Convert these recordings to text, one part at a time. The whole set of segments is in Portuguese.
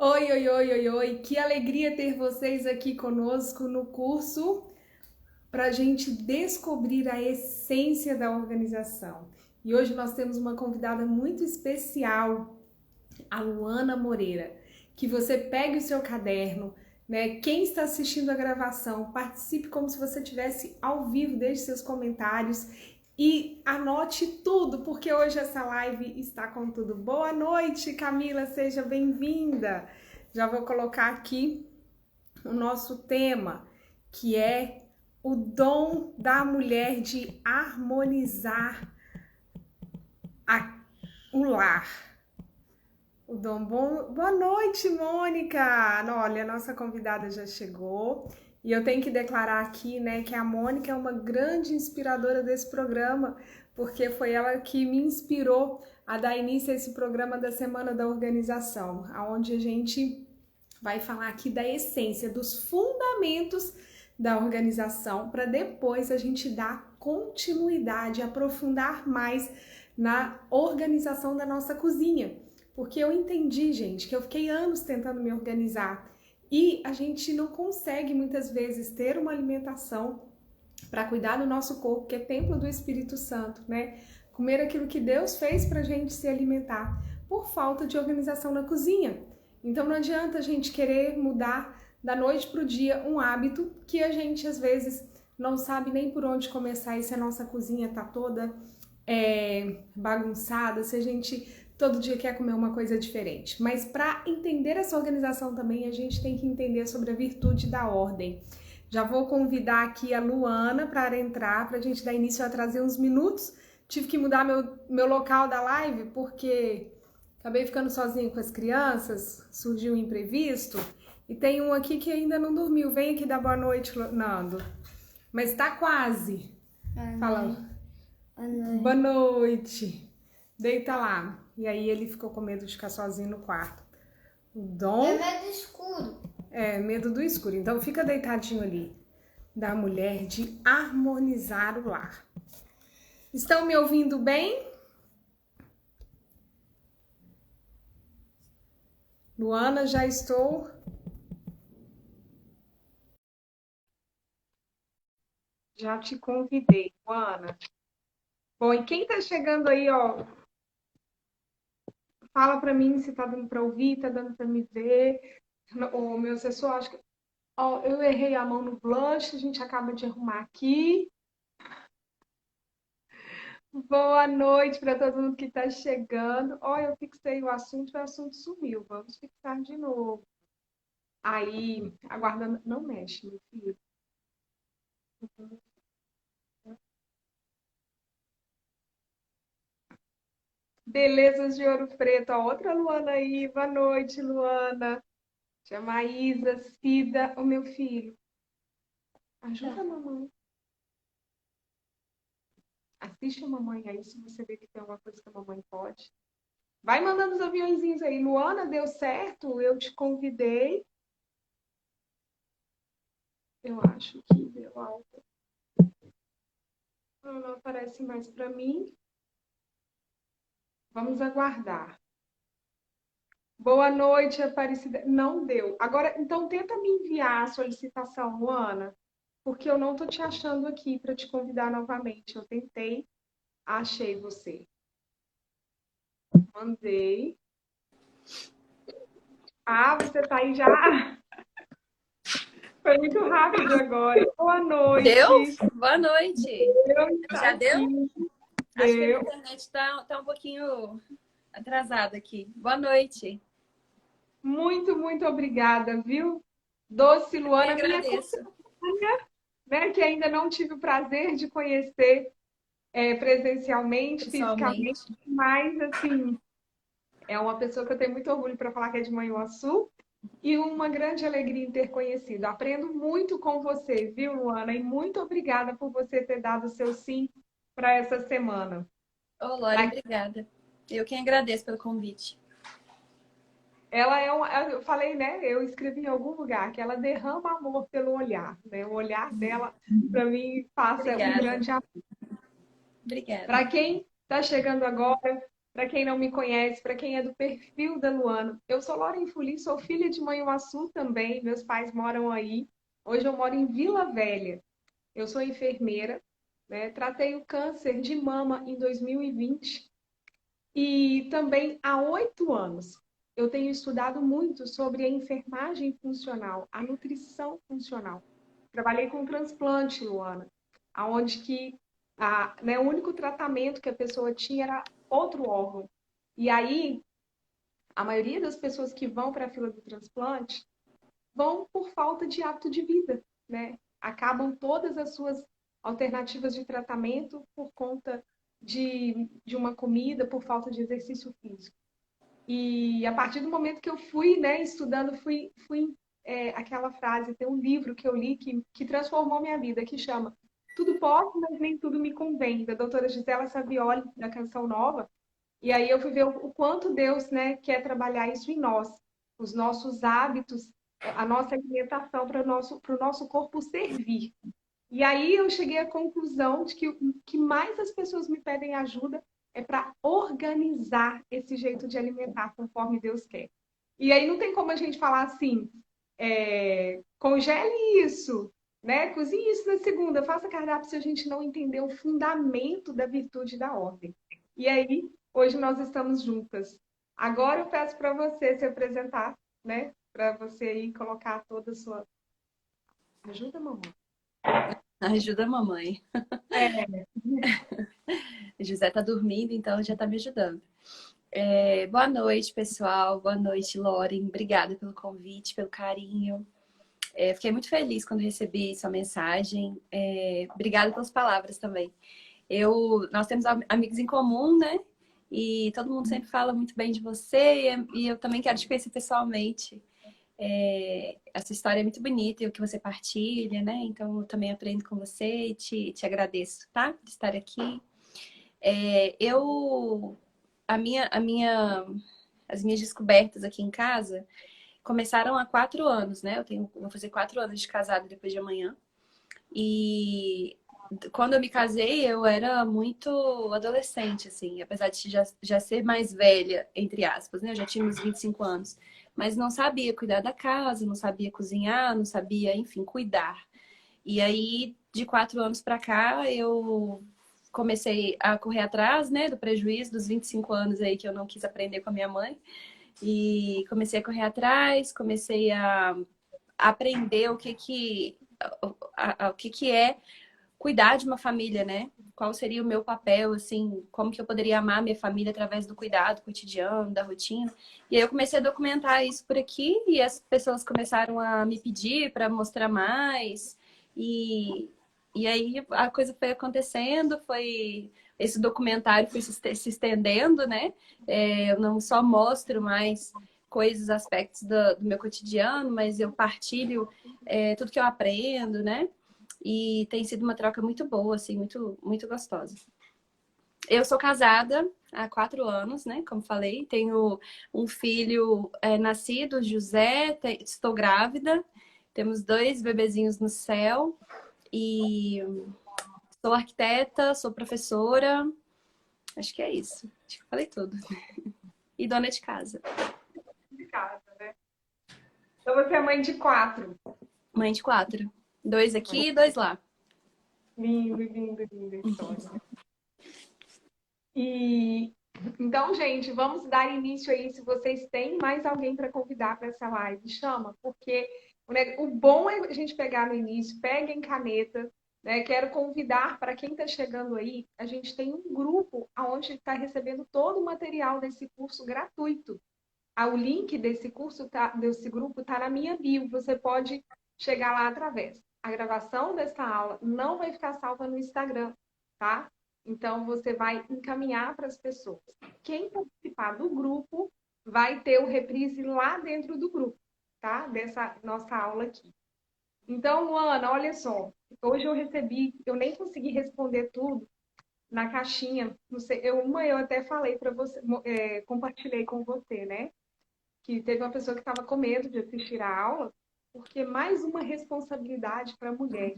Oi, oi, oi, oi, oi. Que alegria ter vocês aqui conosco no curso para a gente descobrir a essência da organização. E hoje nós temos uma convidada muito especial, a Luana Moreira. Que você pegue o seu caderno, né? Quem está assistindo a gravação, participe como se você estivesse ao vivo, deixe seus comentários e anote tudo, porque hoje essa live está com tudo. Boa noite, Camila, seja bem-vinda. Já vou colocar aqui o nosso tema, que é o dom da mulher de harmonizar o lar. O dom bom. Boa noite, Mônica. Olha, a nossa convidada já chegou. E eu tenho que declarar aqui, né, que a Mônica é uma grande inspiradora desse programa, porque foi ela que me inspirou a dar início a esse programa da Semana da Organização, onde a gente vai falar aqui da essência, dos fundamentos da organização, para depois a gente dar continuidade, aprofundar mais na organização da nossa cozinha. Porque eu entendi, gente, que eu fiquei anos tentando me organizar e a gente não consegue muitas vezes ter uma alimentação para cuidar do nosso corpo, que é templo do Espírito Santo, né? Comer aquilo que Deus fez para a gente se alimentar, por falta de organização na cozinha. Então não adianta a gente querer mudar da noite para o dia um hábito que a gente às vezes não sabe nem por onde começar, e se a nossa cozinha tá toda bagunçada, se a gente todo dia quer comer uma coisa diferente. Mas para entender essa organização também, a gente tem que entender sobre a virtude da ordem. Já vou convidar aqui a Luana para entrar, para a gente dar início a trazer uns minutos. Tive que mudar meu local da live, porque acabei ficando sozinha com as crianças, surgiu um imprevisto. E tem um aqui que ainda não dormiu. Vem aqui dar boa noite, Nando. Mas tá quase. Fala. Boa noite. Deita lá. E aí ele ficou com medo de ficar sozinho no quarto. O dom... É medo escuro. É, medo do escuro. Então fica deitadinho ali. Da mulher de harmonizar o lar. Estão me ouvindo bem? Luana, já estou... Já te convidei, Luana. Bom, e quem tá chegando aí, ó, fala pra mim se tá dando pra ouvir, tá dando pra me ver. O meu assessor, acho que... Ó, eu errei a mão no blush, a gente acaba de arrumar aqui. Boa noite para todo mundo que está chegando. Ó, eu fixei o assunto sumiu. Vamos fixar de novo. Aí, aguardando. Não mexe, meu filho. Belezas de Ouro Preto. Ó, outra Luana aí. Boa noite, Luana. Chama a Isa, Cida. Ô, meu filho, ajuda a mamãe. Assiste a mamãe aí, se você vê que tem alguma coisa que a mamãe pode. Vai mandando os aviãozinhos aí. Luana, deu certo? Eu te convidei. Eu acho que deu algo. Não aparece mais para mim. Vamos aguardar. Boa noite, Aparecida. Não deu. Agora, então tenta me enviar a solicitação, Luana, porque eu não tô te achando aqui para te convidar novamente. Eu tentei, achei você. Mandei. Ah, você tá aí já? Foi muito rápido agora. Boa Deu? noite. Boa noite. Já deu? Acho que a minha internet tá um pouquinho atrasada aqui. Boa noite. Muito, muito obrigada, viu? Doce Luana, Eu minha agradeço. conterrânea, né, que ainda não tive o prazer de conhecer presencialmente, fisicamente, Pessoalmente. mas assim, é uma pessoa que eu tenho muito orgulho para falar que é de Manhuaçu e uma grande alegria em ter conhecido. Aprendo muito com você, viu, Luana? E muito obrigada por você ter dado o seu sim para essa semana. Ô, Lore, obrigada. Eu quem agradeço pelo convite. Ela é uma, eu falei, né? Eu escrevi em algum lugar que ela derrama amor pelo olhar, né? O olhar dela, para mim, passa um Obrigada. grande amor. Obrigada. Para quem está chegando agora, Para quem não me conhece, para quem é do perfil da Luana, eu sou Lauren Fuli, sou filha de Manhuaçu também, meus pais moram aí. Hoje eu moro em Vila Velha. Eu sou enfermeira, né? Tratei o câncer de mama em 2020 e também há 8 anos eu tenho estudado muito sobre a enfermagem funcional, a nutrição funcional. Trabalhei com transplante, Luana, aonde que né, o único tratamento que a pessoa tinha era outro órgão. E aí, a maioria das pessoas que vão para a fila do transplante vão por falta de hábito de vida, né? Acabam todas as suas alternativas de tratamento por conta de uma comida, por falta de exercício físico. E a partir do momento que eu fui, né, estudando, aquela frase, tem um livro que eu li que transformou minha vida, que chama Tudo Posso, mas nem tudo me convém, da doutora Gisela Savioli, da Canção Nova. E aí eu fui ver o quanto Deus, né, quer trabalhar isso em nós, os nossos hábitos, a nossa alimentação para o nosso corpo servir. E aí eu cheguei à conclusão de que o que mais as pessoas me pedem ajuda é para organizar esse jeito de alimentar conforme Deus quer. E aí não tem como a gente falar assim, congele isso, né? Cozinhe isso na segunda, faça cardápio se a gente não entender o fundamento da virtude da ordem. E aí, hoje nós estamos juntas. Agora eu peço para você se apresentar, né? Para você aí colocar toda a sua. Ajuda, mamãe. Ajuda a mamãe. É, José tá dormindo, então já tá me ajudando. Boa noite, pessoal. Boa noite, Lauren. Obrigada pelo convite, pelo carinho. Fiquei muito feliz quando recebi sua mensagem. Obrigada pelas palavras também. Nós temos amigos em comum, né? E todo mundo sempre fala muito bem de você. E eu também quero te conhecer pessoalmente. Essa história é muito bonita e o que você partilha, né? Então eu também aprendo com você e te agradeço, tá? De estar aqui. É, eu, a minha, as minhas descobertas aqui em casa começaram há 4 anos, né? Vou fazer 4 anos de casada depois de amanhã. E quando eu me casei, eu era muito adolescente, assim, apesar de já ser mais velha, entre aspas, né? Eu já tinha uns 25 anos. Mas não sabia cuidar da casa, não sabia cozinhar, não sabia, enfim, cuidar. E aí, de 4 anos para cá, eu comecei a correr atrás, né, do prejuízo dos 25 anos aí que eu não quis aprender com a minha mãe. E comecei a correr atrás, comecei a aprender o que que é cuidar de uma família, né? Qual seria o meu papel, assim, como que eu poderia amar minha família através do cuidado cotidiano, da rotina. E aí eu comecei a documentar isso por aqui e as pessoas começaram a me pedir para mostrar mais. E, e aí a coisa foi acontecendo, esse documentário foi se estendendo, né? Eu não só mostro mais coisas, aspectos do meu cotidiano, mas eu partilho tudo que eu aprendo, né? E tem sido uma troca muito boa, assim, muito, muito gostosa. Eu sou casada há 4 anos, né? Como falei, tenho um filho nascido, José, estou grávida, temos 2 bebezinhos no céu e sou arquiteta, sou professora, acho que é isso. Acho que falei tudo. E dona de casa. de casa, né? Então você é mãe de 4. Mãe de 4. 2 aqui e 2 lá. Lindo, lindo, linda história. E então, gente, vamos dar início aí. Se vocês têm mais alguém para convidar para essa live, chama, porque o bom é a gente pegar no início, peguem caneta, né? Quero convidar para quem está chegando aí, a gente tem um grupo onde está recebendo todo o material desse curso gratuito. O link desse curso, desse grupo, está na minha bio. Você pode chegar lá através. A gravação dessa aula não vai ficar salva no Instagram, tá? Então, você vai encaminhar para as pessoas. Quem participar do grupo vai ter o reprise lá dentro do grupo, tá? Dessa nossa aula aqui. Então, Luana, olha só. Hoje eu nem consegui responder tudo na caixinha. Não sei, eu até falei para você, compartilhei com você, né? Que teve uma pessoa que estava com medo de assistir a aula, porque mais uma responsabilidade para a mulher.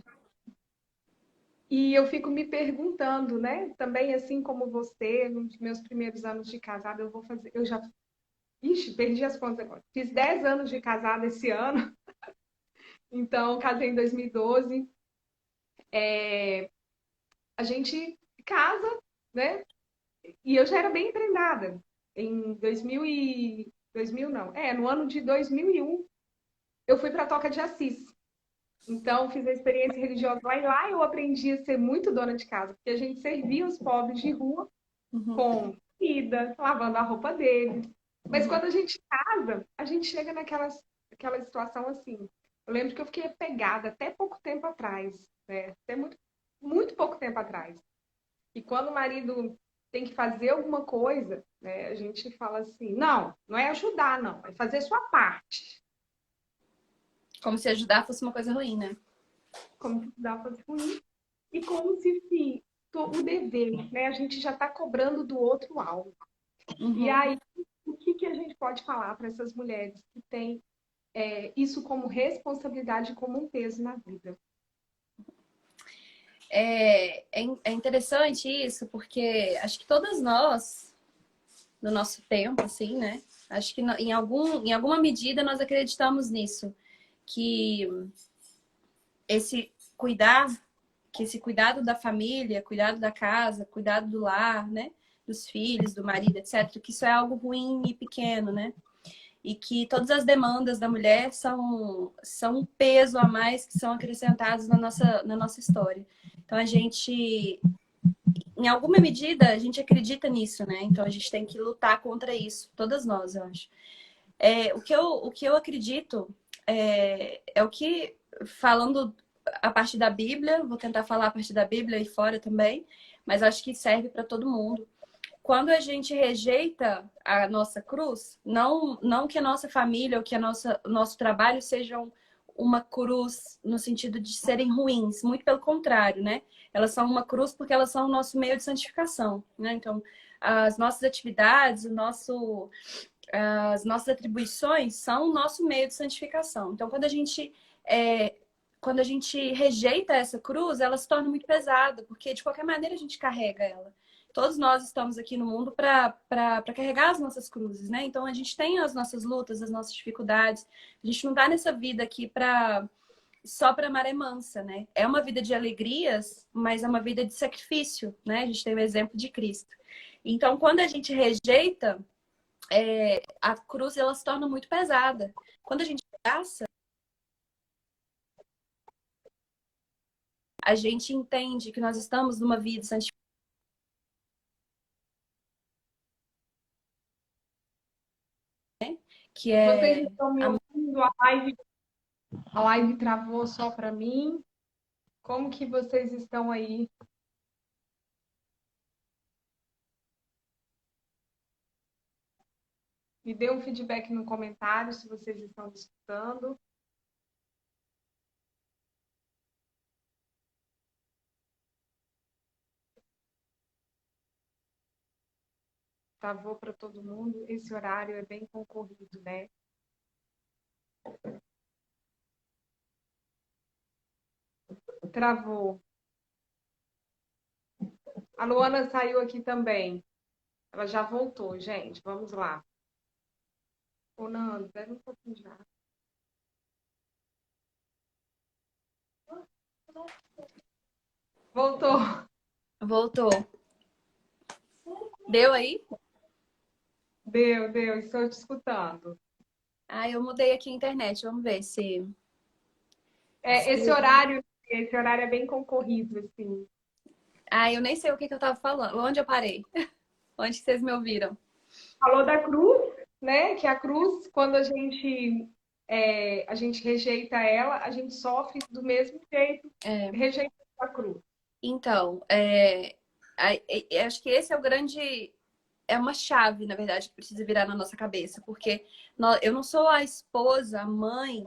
E eu fico me perguntando, né? Também, assim como você, nos meus primeiros anos de casada, eu já, ixi, perdi as contas agora. Fiz 10 anos de casada esse ano, então casei em 2012. A gente casa, né? E eu já era bem treinada. Em 2000 não, no ano de 2001, eu fui para a Toca de Assis. Então, fiz a experiência religiosa lá e lá eu aprendi a ser muito dona de casa, porque a gente servia os pobres de rua Uhum, com comida, lavando a roupa deles. Mas uhum. quando a gente casa, a gente chega aquela situação assim. Eu lembro que eu fiquei apegada até pouco tempo atrás, né? Até muito, muito pouco tempo atrás. E quando o marido tem que fazer alguma coisa, né, a gente fala assim: não, não é ajudar, não, é fazer sua parte. Como se ajudar fosse uma coisa ruim, né? Como se dá para ruim. E como se o dever, né, a gente já está cobrando do outro algo. E Uhum. aí, o que a gente pode falar para essas mulheres que têm isso como responsabilidade, como um peso na vida? É interessante isso, porque acho que todas nós, no nosso tempo, assim, né? Acho que em alguma medida nós acreditamos nisso, que esse cuidar, que esse cuidado da família, cuidado da casa, cuidado do lar, né? Dos filhos, do marido, etc., que isso é algo ruim e pequeno, né? E que todas as demandas da mulher são um peso a mais que são acrescentados na nossa história. Então a gente, em alguma medida, a gente acredita nisso, né? Então a gente tem que lutar contra isso, todas nós, eu acho. O que eu acredito é o que, falando a partir da Bíblia, vou tentar falar a partir da Bíblia e fora também, mas acho que serve para todo mundo. Quando a gente rejeita a nossa cruz, não que a nossa família ou que o nosso trabalho sejam uma cruz no sentido de serem ruins, muito pelo contrário, né? Elas são uma cruz porque elas são o nosso meio de santificação, né? Então, as nossas atividades, as nossas atribuições são o nosso meio de santificação. Então, é, quando a gente rejeita essa cruz, ela se torna muito pesada, porque de qualquer maneira a gente carrega ela. Todos nós estamos aqui no mundo para carregar as nossas cruzes, né? Então a gente tem as nossas lutas, as nossas dificuldades. A gente não está nessa vida aqui só para maré mansa, né? É uma vida de alegrias, mas é uma vida de sacrifício, né? A gente tem o exemplo de Cristo. Então, quando a gente rejeita a cruz, ela se torna muito pesada. Quando a gente abraça, a gente entende que nós estamos numa vida santificada, que Vocês é estão me a ouvindo? A live travou só para mim. Como que vocês estão aí? Me dê um feedback no comentário se vocês estão me escutando. Travou para todo mundo. Esse horário é bem concorrido, né? Travou. A Luana saiu aqui também. Ela já voltou, gente. Vamos lá. Ô, Nando, deve um pouquinho já. Voltou. voltou. Deu aí? Deu. Estou te escutando. Ah, eu mudei aqui a internet. Vamos ver se. É, esse horário é bem concorrido, assim. Ah, eu nem sei o que eu tava falando. Onde eu parei? Onde que vocês me ouviram? Falou da cruz, né? Que a cruz, quando a gente rejeita ela, a gente sofre do mesmo jeito, É, rejeita a cruz. então, acho que esse é o grande. É uma chave, na verdade, que precisa virar na nossa cabeça, porque eu não sou a esposa, a mãe,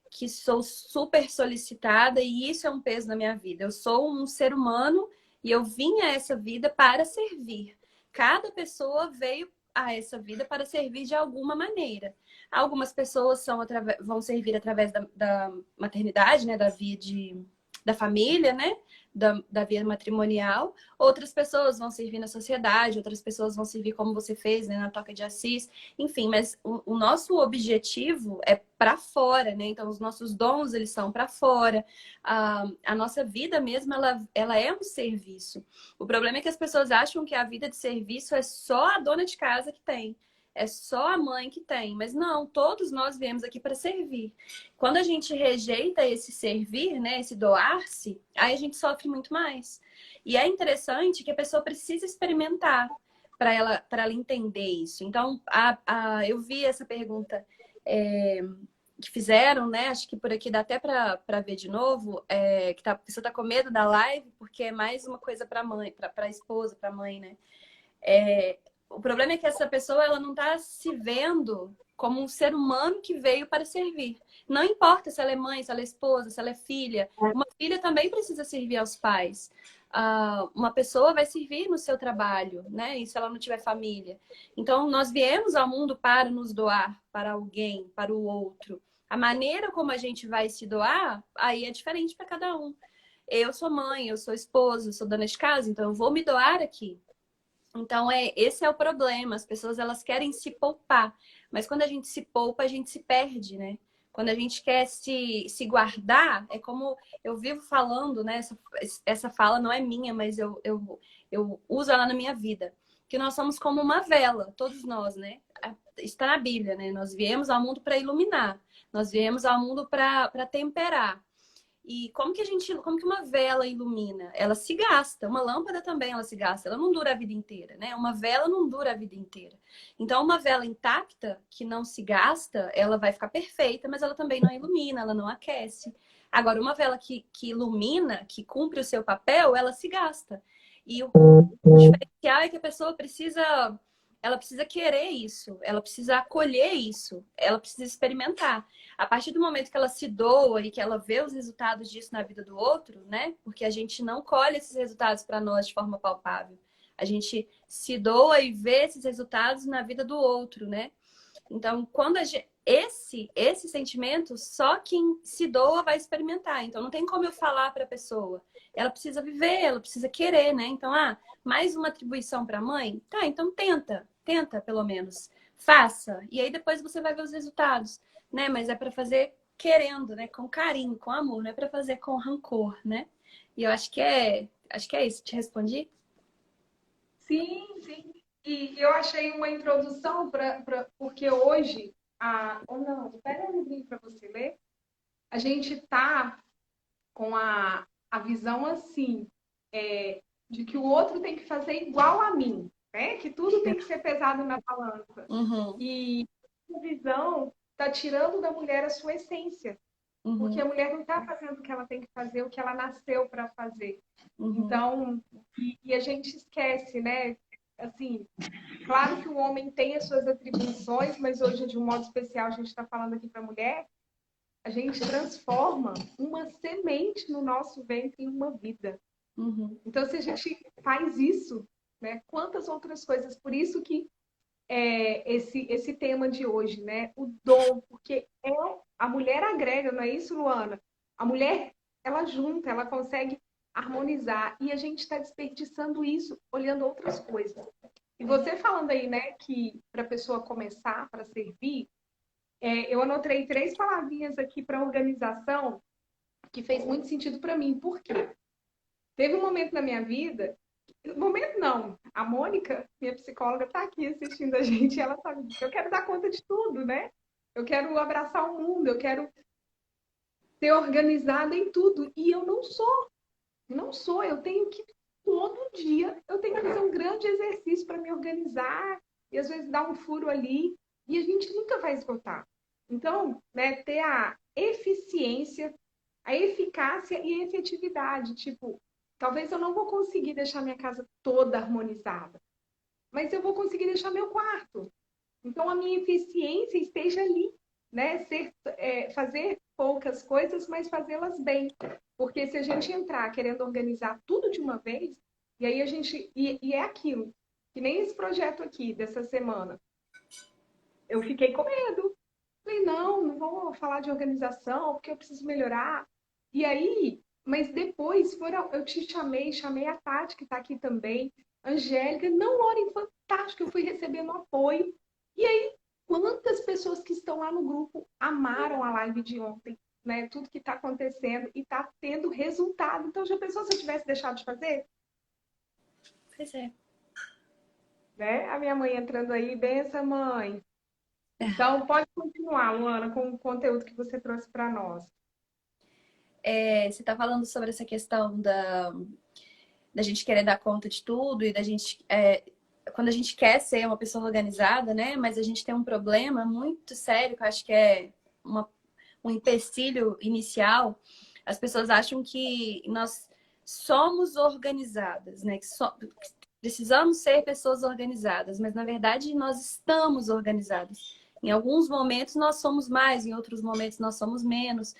que sou super solicitada e isso é um peso na minha vida. Eu sou um ser humano e eu vim a essa vida para servir. Cada pessoa veio a essa vida para servir de alguma maneira. Algumas pessoas vão servir através da maternidade, né, da família, né, da vida matrimonial, outras pessoas vão servir na sociedade, outras pessoas vão servir como você fez, né, na Toca de Assis, enfim, mas o nosso objetivo é para fora, né? Então, os nossos dons, eles são para fora. A nossa vida mesmo, ela é um serviço. O problema é que as pessoas acham que a vida de serviço é só a dona de casa que tem. É só a mãe que tem, mas não, todos nós viemos aqui para servir. Quando a gente rejeita esse servir, né, esse doar-se, aí a gente sofre muito mais. E é interessante que a pessoa precisa experimentar para ela entender isso. Então, eu vi essa pergunta que fizeram, né? Acho que por aqui dá até para ver de novo, a pessoa está com medo da live porque é mais uma coisa para mãe, para a esposa, para a mãe, né? O problema é que essa pessoa ela não está se vendo como um ser humano que veio para servir. Não importa se ela é mãe, se ela é esposa, se ela é filha. Uma filha também precisa servir aos pais. Uma pessoa vai servir no seu trabalho, né? E se ela não tiver família. Então, nós viemos ao mundo para nos doar para alguém, para o outro. A maneira como a gente vai se doar, aí é diferente para cada um. Eu sou mãe, eu sou esposa, eu sou dona de casa, então eu vou me doar aqui. Então, esse é o problema. As pessoas, elas querem se poupar. Mas quando a gente se poupa, a gente se perde, né? Quando a gente quer se guardar, é como eu vivo falando, né? Essa fala não é minha, mas eu uso ela na minha vida. Que nós somos como uma vela, todos nós, né? Está na Bíblia, né? Nós viemos ao mundo para iluminar. Nós viemos ao mundo para temperar. E como que uma vela ilumina? Ela se gasta. Uma lâmpada também ela se gasta. Ela não dura a vida inteira, né? Uma vela não dura a vida inteira. Então, uma vela intacta que não se gasta, ela vai ficar perfeita, mas ela também não ilumina, ela não aquece. Agora, uma vela que ilumina, que cumpre o seu papel, ela se gasta. E o diferencial é que a pessoa ela precisa querer isso, ela precisa acolher isso, ela precisa experimentar. A partir do momento que ela se doa e que ela vê os resultados disso na vida do outro, né? Porque a gente não colhe esses resultados para nós de forma palpável. A gente se doa e vê esses resultados na vida do outro, né? Então, quando esse sentimento, só quem se doa vai experimentar. Então, não tem como eu falar para a pessoa. Ela precisa viver, ela precisa querer, né? Então, mais uma atribuição para a mãe? Tá, então tenta pelo menos. Faça. E aí depois você vai ver os resultados, né? Mas é para fazer querendo, né? Com carinho, com amor, não é para fazer com rancor, né? E eu acho que é isso. Te respondi? Sim, sim. E eu achei uma introdução porque hoje, ou não, pega um livrinho para você ler. A gente tá com a visão assim, de que o outro tem que fazer igual a mim, né? Que tudo tem que ser pesado na balança. Uhum, E essa visão está tirando da mulher a sua essência, porque a uhum, mulher não está fazendo o que ela tem que fazer, o que ela nasceu para fazer. uhum, Então, e a gente esquece, né? Assim, claro que o homem tem as suas atribuições, mas hoje, de um modo especial, a gente está falando aqui para a mulher, a gente transforma uma semente no nosso ventre em uma vida. uhum, Então, se a gente faz isso, né? Quantas outras coisas? Por isso que esse tema de hoje, né? O dom, porque a mulher agrega, não é isso, Luana? A mulher, ela junta, ela consegue harmonizar e a gente está desperdiçando isso olhando outras coisas. E você falando aí, né, que para a pessoa começar, para servir, eu anotei 3 palavrinhas aqui para organização que fez muito sentido para mim. Por quê? Teve um momento na minha vida, momento não, a Mônica, minha psicóloga, está aqui assistindo a gente e ela sabe que eu quero dar conta de tudo, né? Eu quero abraçar o mundo, eu quero ser organizada em tudo. E eu não sou, eu tenho que, todo dia, eu tenho que fazer um grande exercício para me organizar e às vezes dar um furo ali e a gente nunca vai esgotar. Então, né, ter a eficiência, a eficácia e a efetividade. Tipo, talvez eu não vou conseguir deixar minha casa toda harmonizada, mas eu vou conseguir deixar meu quarto. Então, a minha eficiência esteja ali, né? Fazer poucas coisas, mas fazê-las bem. Porque se a gente entrar querendo organizar tudo de uma vez, e aí a gente. E é aquilo, que nem esse projeto aqui dessa semana. Eu fiquei com medo. Falei, não vou falar de organização, porque eu preciso melhorar. E aí, Mas depois eu te chamei a Tati, que está aqui também, Angélica. Não, Loren, fantástico, eu fui recebendo apoio. E aí, quantas pessoas que estão lá no grupo amaram a live de ontem, né? Tudo que está acontecendo e está tendo resultado. Então, já pensou se eu tivesse deixado de fazer? Pois é. Né? A minha mãe entrando aí, benção, mãe. Então, pode continuar, Luana, com o conteúdo que você trouxe para nós. Você está falando sobre essa questão da gente querer dar conta de tudo e da gente. Quando a gente quer ser uma pessoa organizada, né? Mas a gente tem um problema muito sério, que eu acho que é um empecilho inicial. As pessoas acham que nós somos organizadas, né? Que precisamos ser pessoas organizadas, mas na verdade nós estamos organizadas. Em alguns momentos nós somos mais, em outros momentos nós somos menos.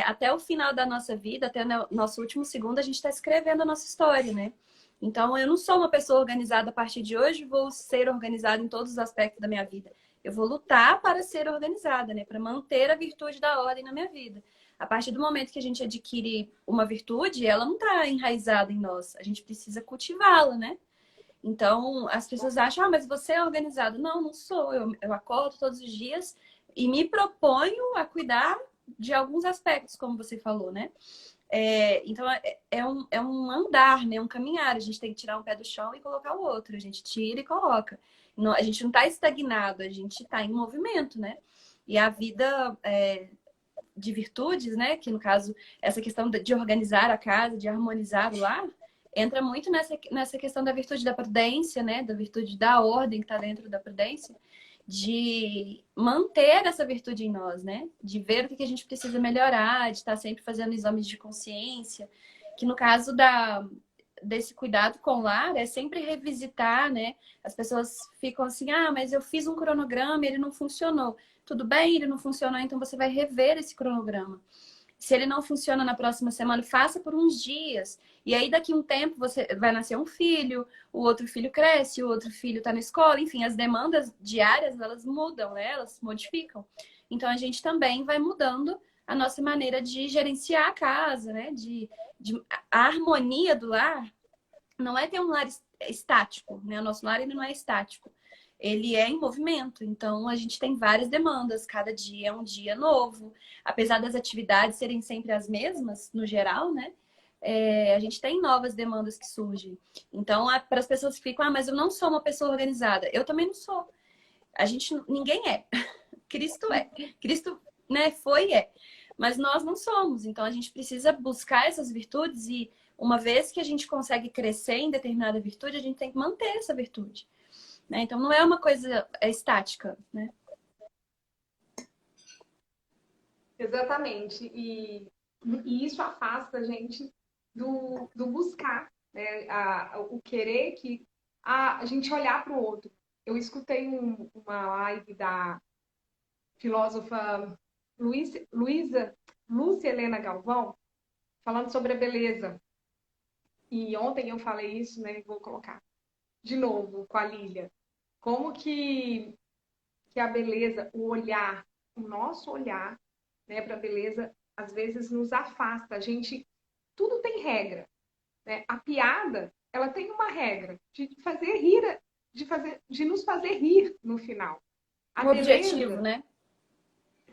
Até o final da nossa vida, até o nosso último segundo, a gente está escrevendo a nossa história, né? Então, eu não sou uma pessoa organizada a partir de hoje, vou ser organizada em todos os aspectos da minha vida. Eu vou lutar para ser organizada, né? Para manter a virtude da ordem na minha vida. A partir do momento que a gente adquire uma virtude, ela não está enraizada em nós. A gente precisa cultivá-la, né? Então, as pessoas acham, mas você é organizado. Não, não sou. Eu acordo todos os dias e me proponho a cuidar de alguns aspectos, como você falou, né? Então, é um andar, né? Um caminhar. A gente tem que tirar um pé do chão e colocar o outro. A gente tira e coloca. Não, a gente não está estagnado, a gente está em movimento, né? E a vida de virtudes, né? Que no caso, essa questão de organizar a casa, de harmonizar o lar, entra muito nessa questão da virtude da prudência, né? Da virtude da ordem que está dentro da prudência, de manter essa virtude em nós, né? De ver o que a gente precisa melhorar, de estar sempre fazendo exames de consciência, que no caso desse cuidado com o lar é sempre revisitar, né? As pessoas ficam assim, mas eu fiz um cronograma e ele não funcionou. Tudo bem, ele não funcionou, então você vai rever esse cronograma. Se ele não funciona na próxima semana, faça por uns dias. E aí, daqui a um tempo, você vai nascer um filho, o outro filho cresce, o outro filho está na escola. Enfim, as demandas diárias, elas mudam, né? Elas se modificam. Então, a gente também vai mudando a nossa maneira de gerenciar a casa, né? A harmonia do lar não é ter um lar estático, né? O nosso lar ele não é estático. Ele é em movimento, então a gente tem várias demandas, cada dia é um dia novo. Apesar das atividades serem sempre as mesmas, no geral, né? A gente tem novas demandas que surgem. Então, para as pessoas que ficam, mas eu não sou uma pessoa organizada. Eu também não sou. Ninguém é. Cristo é. Cristo, né, foi e é. Mas nós não somos. Então, a gente precisa buscar essas virtudes e uma vez que a gente consegue crescer em determinada virtude, a gente tem que manter essa virtude. Né? Então, não é uma coisa estática, né? Exatamente. E isso afasta a gente do buscar, né? O querer a gente olhar para o outro. Eu escutei uma live da filósofa Lúcia Helena Galvão falando sobre a beleza. E ontem eu falei isso, né? Vou colocar de novo com a Lília. Como que a beleza, o olhar, o nosso olhar, né, para a beleza, às vezes nos afasta. A gente, tudo tem regra, né? A piada, ela tem uma regra de fazer rir, de nos fazer rir no final. A Um objetivo, beleza né?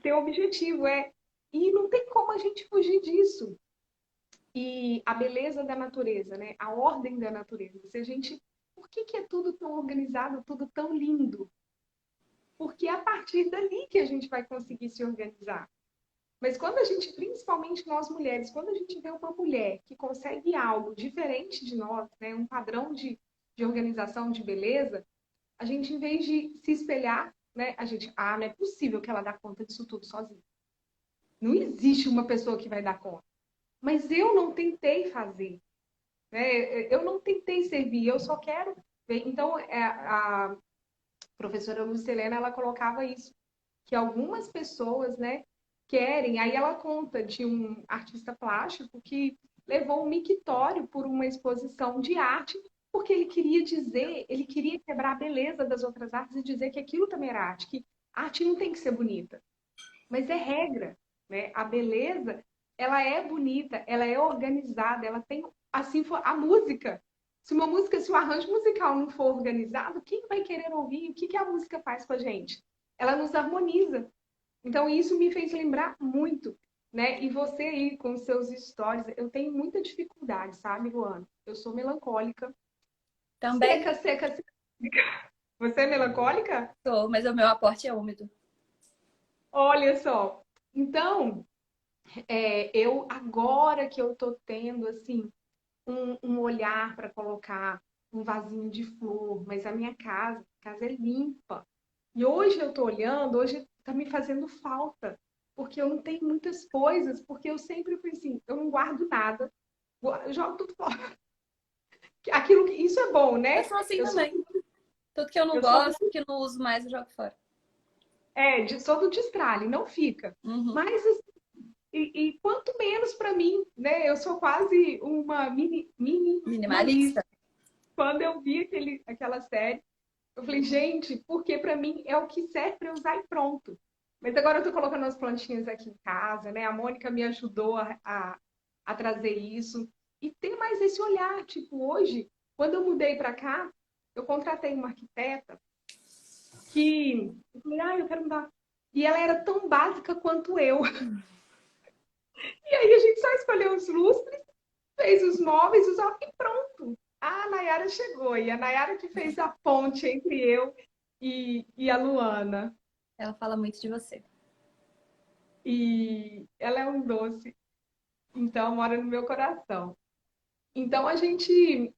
tem objetivo, e não tem como a gente fugir disso. E a beleza da natureza, né? A ordem da natureza. Se a gente, por que é tudo tão organizado, tudo tão lindo? Porque é a partir dali que a gente vai conseguir se organizar. Mas quando a gente, principalmente nós mulheres, quando a gente vê uma mulher que consegue algo diferente de nós, né, um padrão de organização, de beleza, a gente, em vez de se espelhar, né, a gente, não é possível que ela dá conta disso tudo sozinha. Não existe uma pessoa que vai dar conta. Mas eu não tentei fazer, né? Eu não tentei servir, eu só quero ver. Então, a professora Lucilena, ela colocava isso, que algumas pessoas, né, querem. Aí ela conta de um artista plástico que levou um mictório por uma exposição de arte, porque ele queria dizer, ele queria quebrar a beleza das outras artes e dizer que aquilo também era arte, que arte não tem que ser bonita, mas é regra, né? A beleza ela é bonita, ela é organizada, ela tem, assim, a música. Se uma música, se o arranjo musical não for organizado, quem vai querer ouvir? O que que a música faz com a gente? Ela nos harmoniza. Então, isso me fez lembrar muito, né? E você aí, com seus stories, eu tenho muita dificuldade, sabe, Luana? Eu sou melancólica. Também Seca, seca, seca. Você é melancólica? sou, mas o meu aporte é úmido. Olha só. Então, eu agora que eu tô tendo, assim, um olhar para colocar um vasinho de flor, mas a casa é limpa. E hoje eu tô olhando, hoje tá me fazendo falta, porque eu não tenho muitas coisas, porque eu sempre fui assim, eu não guardo nada, eu jogo tudo fora. Isso é bom, Eu né? sou assim Eu sou, também. Tudo que eu não eu sou, gosto, que não uso mais, eu jogo fora. sou do destralhe, não fica. Uhum. Mas assim, e quanto menos para mim, né? Eu sou quase uma minimalista. Minimalista. Quando eu vi aquela série, eu falei, gente, porque para mim é o que serve para usar e pronto. Mas agora eu tô colocando as plantinhas aqui em casa, né? A Mônica me ajudou a trazer isso. E ter mais esse olhar, tipo, hoje, quando eu mudei para cá, eu contratei uma arquiteta que eu falei, eu quero mudar. E ela era tão básica quanto eu. E aí a gente só escolheu os lustres, fez os móveis, e pronto. A Nayara chegou. E a Nayara que fez a ponte entre eu e a Luana. Ela fala muito de você. E ela é um doce, então mora no meu coração. Então a gente.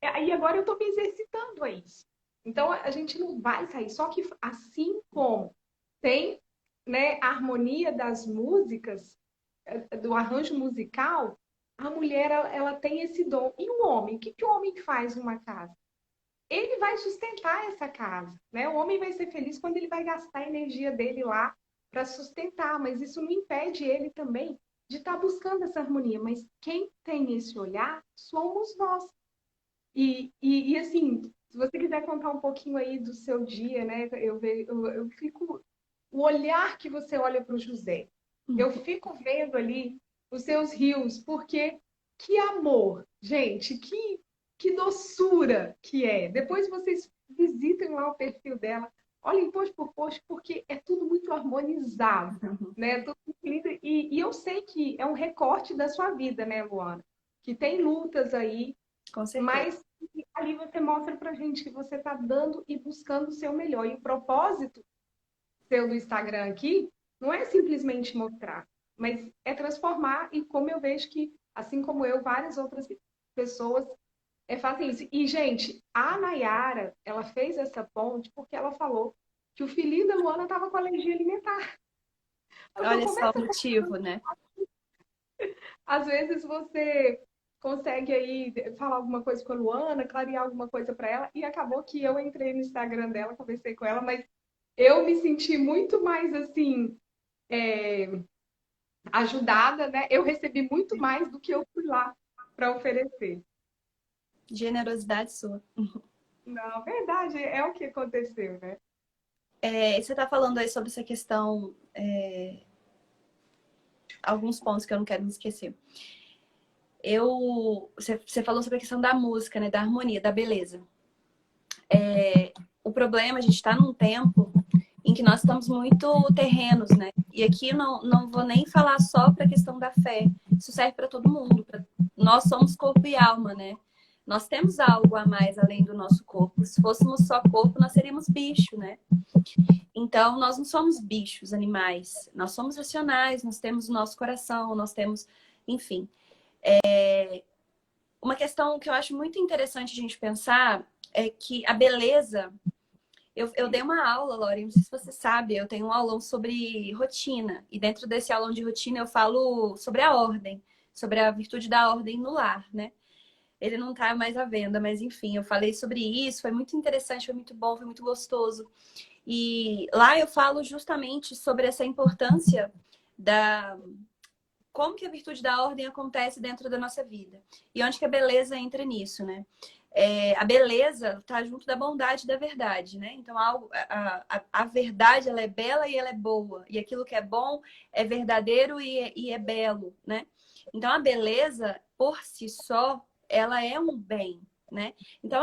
Aí agora eu estou me exercitando a isso. Então a gente não vai sair. Só que assim como tem, né, a harmonia das músicas, do arranjo musical, a mulher ela tem esse dom. E o homem? O que, que o homem faz numa casa? Ele vai sustentar essa casa, né? O homem vai ser feliz quando ele vai gastar a energia dele lá para sustentar, mas isso não impede ele também de estar buscando essa harmonia. Mas quem tem esse olhar somos nós. E assim, se você quiser contar um pouquinho aí do seu dia, né? Eu fico. O olhar que você olha para o José, eu fico vendo ali os seus rios, porque que amor, gente, que doçura que é. Depois vocês visitem lá o perfil dela, olhem post por post, porque é tudo muito harmonizado, né? Tudo muito lindo. E eu sei que é um recorte da sua vida, né, Luana? Que tem lutas aí, Com certeza. mas ali você mostra pra gente que você está dando e buscando o seu melhor. E o propósito seu do Instagram aqui não é simplesmente mostrar, mas é transformar. E como eu vejo que, assim como eu, várias outras pessoas fazem isso. E, gente, a Nayara, ela fez essa ponte porque ela falou que o filhinho da Luana estava com alergia alimentar. Ela falou, Olha só o começa. motivo, né? Às vezes você consegue aí falar alguma coisa com a Luana, clarear alguma coisa para ela, e acabou que eu entrei no Instagram dela, conversei com ela, mas eu me senti muito mais assim, é, ajudada, né? Eu recebi muito mais do que eu fui lá para oferecer. Generosidade sua. Não, verdade, é o que aconteceu, né? Você está falando aí sobre essa questão, alguns pontos que eu não quero me esquecer. Você falou sobre a questão da música, né? Da harmonia, da beleza. O problema, a gente está num tempo em que nós estamos muito terrenos, né? E aqui eu não vou nem falar só para a questão da fé. Isso serve para todo mundo. Nós somos corpo e alma, né? Nós temos algo a mais além do nosso corpo. Se fôssemos só corpo, nós seríamos bicho, né? Então, nós não somos bichos, animais. Nós somos racionais, nós temos o nosso coração, nós temos... Enfim. Uma questão que eu acho muito interessante a gente pensar é que a beleza... Eu dei uma aula, Lori, não sei se você sabe, eu tenho um aulão sobre rotina. E dentro desse aulão de rotina eu falo sobre a ordem, sobre a virtude da ordem no lar, né? Ele não tá mais à venda, mas enfim, eu falei sobre isso, foi muito interessante, foi muito bom, foi muito gostoso. E lá eu falo justamente sobre essa importância da... Como que a virtude da ordem acontece dentro da nossa vida. E onde que a beleza entra nisso, né? a beleza está junto da bondade e da verdade, né? Então, a verdade, ela é bela e ela é boa. E aquilo que é bom é verdadeiro e é belo, né? Então, a beleza, por si só, ela é um bem, né? Então,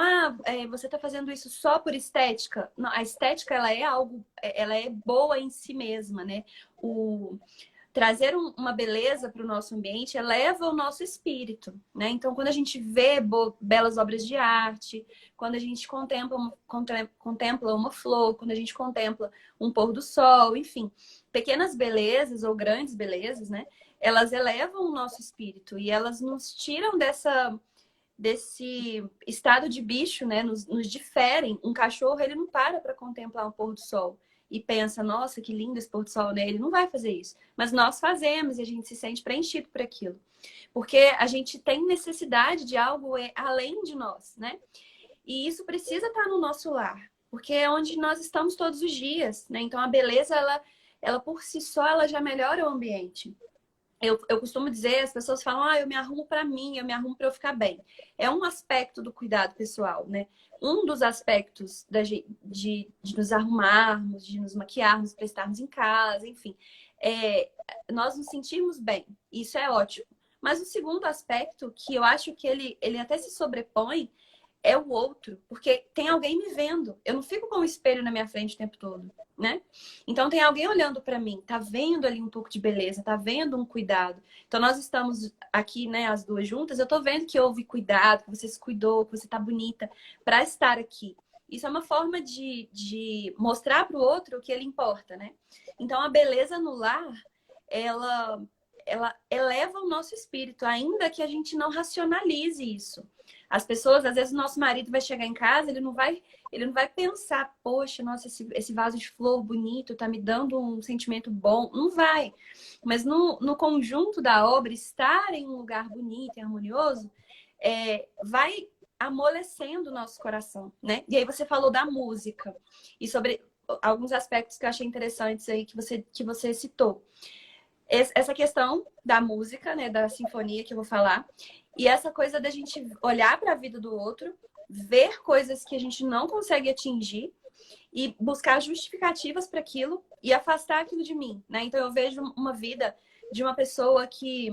você está fazendo isso só por estética? Não, a estética, ela é algo, ela é boa em si mesma, né? Trazer uma beleza para o nosso ambiente eleva o nosso espírito, né? Então, quando a gente vê belas obras de arte, quando a gente contempla uma flor, quando a gente contempla um pôr do sol, enfim, pequenas belezas ou grandes belezas, né? Elas elevam o nosso espírito e elas nos tiram desse estado de bicho, né? Nos diferem. Um cachorro, ele não para contemplar um pôr do sol e pensa, nossa, que lindo esse pôr do sol, né? Ele não vai fazer isso. Mas nós fazemos e a gente se sente preenchido por aquilo. Porque a gente tem necessidade de algo além de nós, né? E isso precisa estar no nosso lar, porque é onde nós estamos todos os dias, né? Então a beleza, ela por si só, ela já melhora o ambiente. Eu costumo dizer, as pessoas falam, eu me arrumo para mim, eu me arrumo para eu ficar bem. É um aspecto do cuidado pessoal, né? Um dos aspectos de nos arrumarmos, de nos maquiarmos, para estarmos em casa, enfim. Nós nos sentirmos bem. Isso é ótimo. Mas o segundo aspecto, que eu acho que ele até se sobrepõe, é o outro, porque tem alguém me vendo. Eu não fico com o espelho na minha frente o tempo todo, né? Então tem alguém olhando para mim, tá vendo ali um pouco de beleza, tá vendo um cuidado. Então nós estamos aqui, né, as duas juntas, eu tô vendo que houve cuidado, que você se cuidou, que você tá bonita para estar aqui. Isso é uma forma de mostrar para o outro o que ele importa, né? Então a beleza no lar, ela eleva o nosso espírito, ainda que a gente não racionalize isso. As pessoas, às vezes, o nosso marido vai chegar em casa, ele não vai pensar, poxa, nossa, esse vaso de flor bonito tá me dando um sentimento bom. Não vai. Mas no conjunto da obra, estar em um lugar bonito e harmonioso, vai amolecendo o nosso coração, né? E aí você falou da música e sobre alguns aspectos que eu achei interessantes aí que você citou. Essa questão da música, né, da sinfonia que eu vou falar, e essa coisa da gente olhar para a vida do outro, ver coisas que a gente não consegue atingir e buscar justificativas para aquilo e afastar aquilo de mim, né? Então eu vejo uma vida de uma pessoa que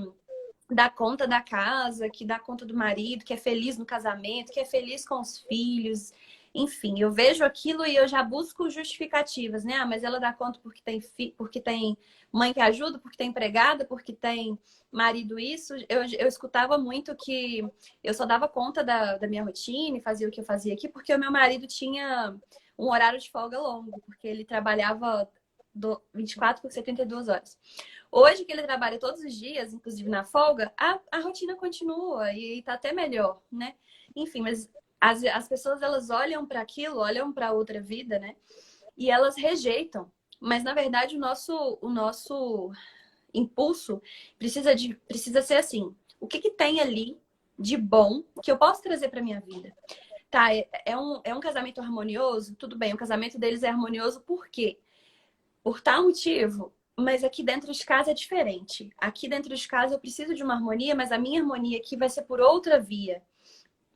dá conta da casa, que dá conta do marido, que é feliz no casamento, que é feliz com os filhos. Enfim, eu vejo aquilo e eu já busco justificativas, né? Mas ela dá conta porque tem mãe que ajuda, porque tem empregada, porque tem marido isso. Eu escutava muito que eu só dava conta da minha rotina e fazia o que eu fazia aqui porque o meu marido tinha um horário de folga longo, porque ele trabalhava 24 por 72 horas. Hoje que ele trabalha todos os dias, inclusive na folga, a rotina continua e tá até melhor, né? Enfim, mas as pessoas, elas olham para aquilo, olham para outra vida, né? E elas rejeitam. Mas, na verdade, o nosso impulso precisa ser assim. O que tem ali de bom que eu posso trazer para minha vida? Tá, é um casamento harmonioso? Tudo bem, o casamento deles é harmonioso por quê? Por tal motivo, mas aqui dentro de casa é diferente. Aqui dentro de casa eu preciso de uma harmonia, mas a minha harmonia aqui vai ser por outra via.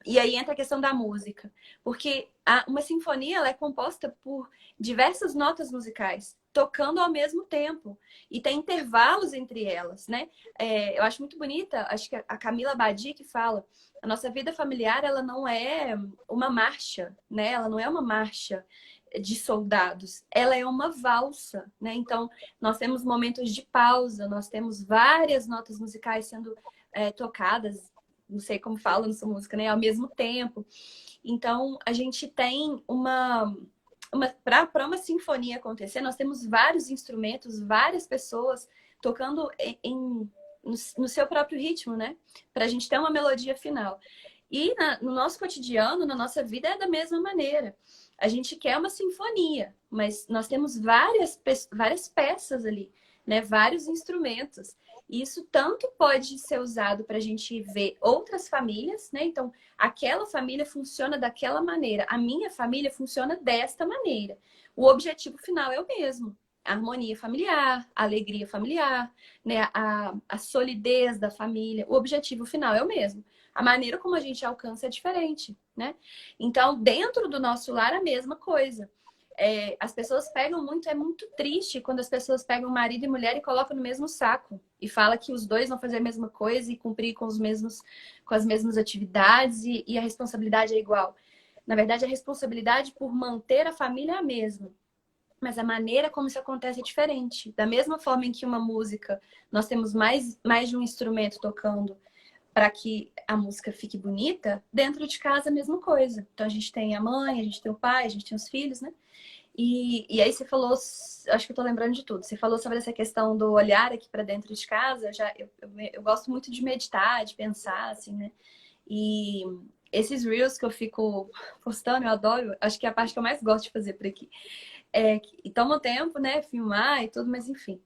E aí entra a questão da música. Porque uma sinfonia ela é composta por diversas notas musicais, tocando ao mesmo tempo. E tem intervalos entre elas, né? Eu acho muito bonita, acho que a Camila Badi que fala, a nossa vida familiar, ela não é uma marcha, né? Ela não é uma marcha de soldados, ela é uma valsa, né? Então, nós temos momentos de pausa, nós temos várias notas musicais sendo tocadas, não sei como fala nessa música, né? Ao mesmo tempo. Então, a gente tem para uma sinfonia acontecer, nós temos vários instrumentos, várias pessoas tocando no seu próprio ritmo, né? Para a gente ter uma melodia final. E no nosso cotidiano, na nossa vida, é da mesma maneira. A gente quer uma sinfonia, mas nós temos várias peças ali, né? Vários instrumentos. E isso tanto pode ser usado para a gente ver outras famílias, né? Então, aquela família funciona daquela maneira, a minha família funciona desta maneira. O objetivo final é o mesmo. A harmonia familiar, a alegria familiar, né? A solidez da família. O objetivo final é o mesmo. a maneira como a gente alcança é diferente, né? Então, dentro do nosso lar, a mesma coisa. As pessoas pegam muito, é muito triste quando as pessoas pegam marido e mulher e colocam no mesmo saco e fala que os dois vão fazer a mesma coisa e cumprir com com as mesmas atividades e a responsabilidade é igual. Na verdade, a responsabilidade por manter a família é a mesma, mas a maneira como isso acontece é diferente. Da mesma forma em que uma música, nós temos mais de um instrumento tocando para que a música fique bonita, dentro de casa a mesma coisa. Então a gente tem a mãe, a gente tem o pai, a gente tem os filhos, né? E aí você falou, acho que eu tô lembrando de tudo. Você falou sobre essa questão do olhar aqui para dentro de casa. Eu gosto muito de meditar, de pensar, assim, né? E esses reels que eu fico postando, eu adoro. Acho que é a parte que eu mais gosto de fazer por aqui. E toma tempo, né? Filmar e tudo, mas enfim.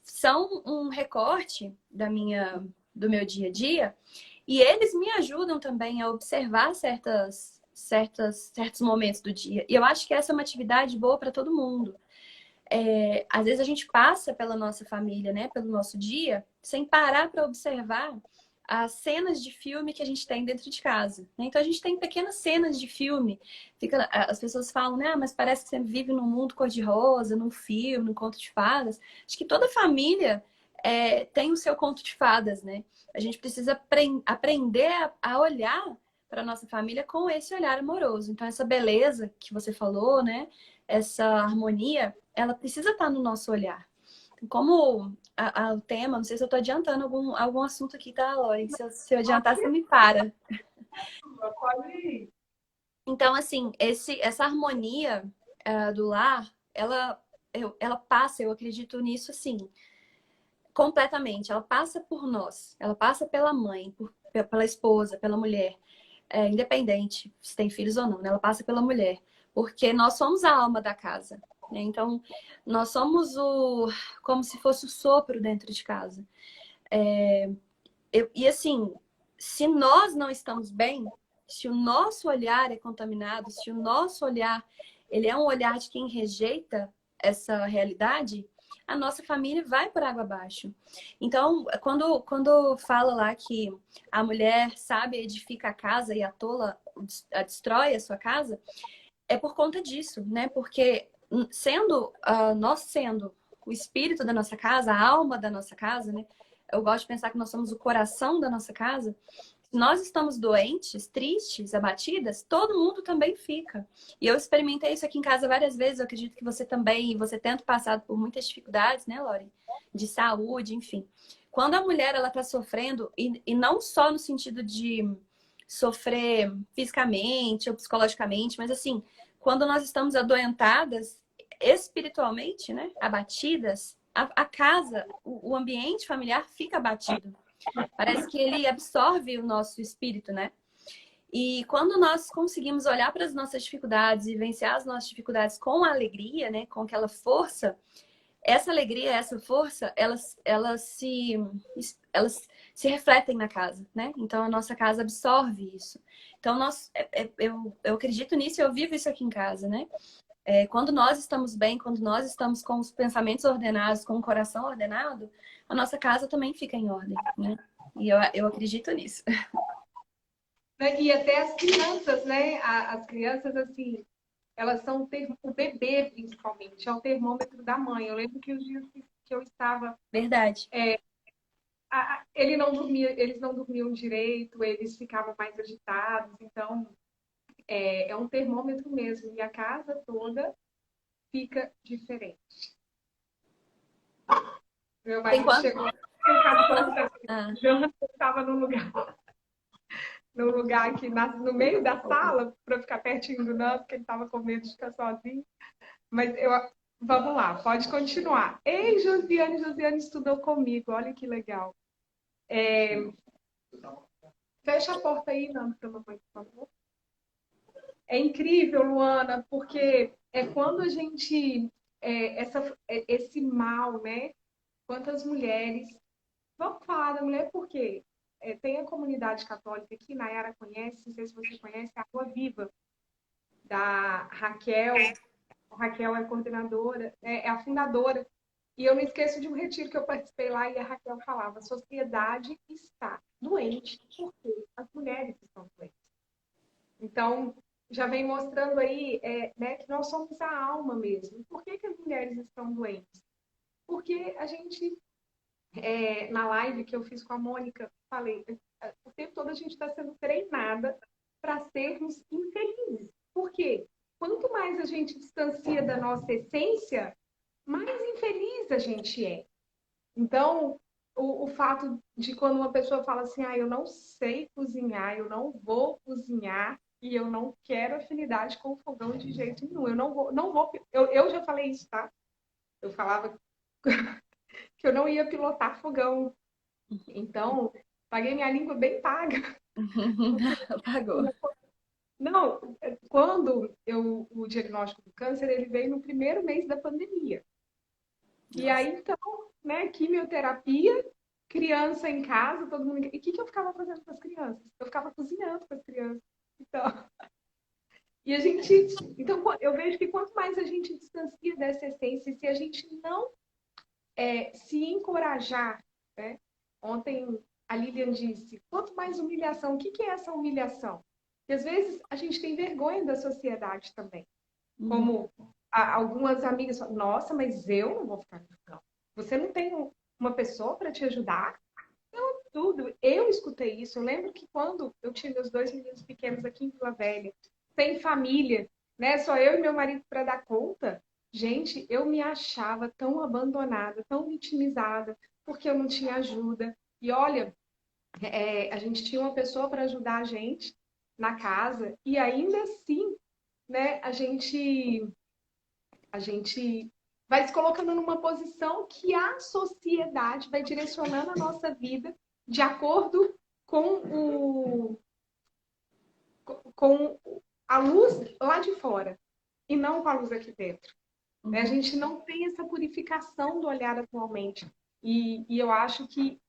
São um recorte do meu dia a dia e eles me ajudam também a observar certos momentos do dia. E eu acho que essa é uma atividade boa para todo mundo. Às vezes a gente passa pela nossa família, né? Pelo nosso dia, sem parar para observar as cenas de filme que a gente tem dentro de casa, né? Então a gente tem pequenas cenas de filme. As pessoas falam, né? Mas parece que você vive num mundo cor-de-rosa, num filme, num conto de fadas. Acho que toda família tem o seu conto de fadas, né? A gente precisa aprender a olhar para nossa família com esse olhar amoroso. Então essa beleza que você falou, né? Essa harmonia, ela precisa estar no nosso olhar. Como o tema, não sei se eu estou adiantando algum assunto aqui, tá, Lori? Se eu adiantar, você me para. Pode ir. Então, assim, essa harmonia do lar, ela passa, eu acredito nisso, assim, completamente. Ela passa por nós, ela passa pela mãe, pela esposa, pela mulher, independente se tem filhos ou não, né? Ela passa pela mulher, porque nós somos a alma da casa, né? Então, nós somos como se fosse o sopro dentro de casa. E assim, se nós não estamos bem, se o nosso olhar é contaminado, se o nosso olhar ele é um olhar de quem rejeita essa realidade, a nossa família vai por água abaixo. Então, quando fala lá que a mulher sábia edifica a casa e a tola destrói a sua casa, é por conta disso, né? Porque nós sendo o espírito da nossa casa, a alma da nossa casa, né? Eu gosto de pensar que nós somos o coração da nossa casa. Se nós estamos doentes, tristes, abatidas, todo mundo também fica. E eu experimentei isso aqui em casa várias vezes. Eu acredito que você também, você tendo passado por muitas dificuldades, né, Lori? De saúde, enfim. Quando a mulher ela está sofrendo, e não só no sentido de sofrer fisicamente ou psicologicamente, mas assim, quando nós estamos adoentadas espiritualmente, né, abatidas, a casa, o ambiente familiar fica abatido. Parece que ele absorve o nosso espírito, né? E quando nós conseguimos olhar para as nossas dificuldades e vencer as nossas dificuldades com alegria, né, com aquela força, essa alegria, essa força, elas se refletem na casa, né? Então a nossa casa absorve isso. Então eu acredito nisso e eu vivo isso aqui em casa, né? Quando nós estamos bem, quando nós estamos com os pensamentos ordenados, com o coração ordenado, a nossa casa também fica em ordem, né? E eu acredito nisso. E até as crianças, né? As crianças, assim, elas são o bebê, principalmente, é o termômetro da mãe. Eu lembro que os dias que eu estava, Verdade. eles não dormiam direito, eles ficavam mais agitados, então é um termômetro mesmo, e a casa toda fica diferente. Meu Tem marido quanto? chegou em casa, Ah, Jonathan estava no lugar aqui no meio da sala, para ficar pertinho do Nando, porque ele estava com medo de ficar sozinho. Mas vamos lá, pode continuar. Ei, Josiane estudou comigo, olha que legal. Fecha a porta aí, Nando, para mamãe, por favor. É incrível, Luana, porque é quando a gente. Esse mal, né? Quantas mulheres. Vamos falar da mulher porque tem a comunidade católica aqui, Nayara conhece, não sei se você conhece, a Rua Viva, da Raquel. A Raquel é coordenadora, é a fundadora. E eu não esqueço de um retiro que eu participei lá e a Raquel falava, a sociedade está doente porque as mulheres estão doentes. Então, já vem mostrando aí né, que nós somos a alma mesmo. Por que as mulheres estão doentes? Porque a gente, na live que eu fiz com a Mônica, falei, o tempo todo a gente está sendo treinada para sermos infelizes. Por quê? Quanto mais a gente distancia da nossa essência, mais infeliz a gente é. Então, o fato de quando uma pessoa fala assim, eu não sei cozinhar, eu não vou cozinhar e eu não quero afinidade com o fogão de jeito nenhum. Eu não vou, eu já falei isso, tá? Eu falava que eu não ia pilotar fogão. Então, paguei minha língua bem paga. Pagou. Não, quando o diagnóstico do câncer, ele veio no primeiro mês da pandemia. E Nossa. aí, então, né, quimioterapia, criança em casa, todo mundo. E o que eu ficava fazendo com as crianças? Eu ficava cozinhando com as crianças. Então, e a gente. Então, eu vejo que quanto mais a gente distancia dessa essência, se a gente não se encorajar, né? Ontem a Lilian disse: quanto mais humilhação, o que é essa humilhação? E às vezes a gente tem vergonha da sociedade também. Como algumas amigas falam, nossa, mas eu não vou ficar no fogão. Você não tem uma pessoa para te ajudar? Não, tudo. Eu escutei isso. Eu lembro que quando eu tinha meus 2 meninos pequenos aqui em Vila Velha, sem família, né? Só eu e meu marido para dar conta. Gente, eu me achava tão abandonada, tão vitimizada, porque eu não tinha ajuda. E olha, a gente tinha uma pessoa para ajudar a gente na casa, e ainda assim, né, a gente vai se colocando numa posição que a sociedade vai direcionando a nossa vida de acordo com com a luz lá de fora e não com a luz aqui dentro. A gente não tem essa purificação do olhar atualmente. E eu acho que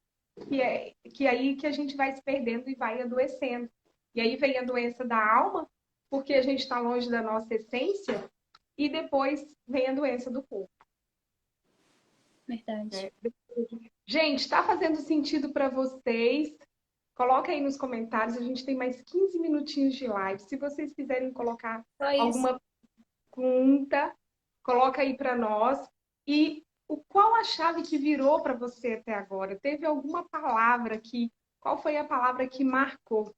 é aí que a gente vai se perdendo e vai adoecendo. E aí vem a doença da alma, porque a gente está longe da nossa essência, e depois vem a doença do corpo. Verdade. Gente, está fazendo sentido para vocês? Coloca aí nos comentários, a gente tem mais 15 minutinhos de live. Se vocês quiserem colocar Só isso. alguma pergunta, coloca aí para nós. E qual a chave que virou para você até agora? Teve alguma palavra que... Qual foi a palavra que marcou?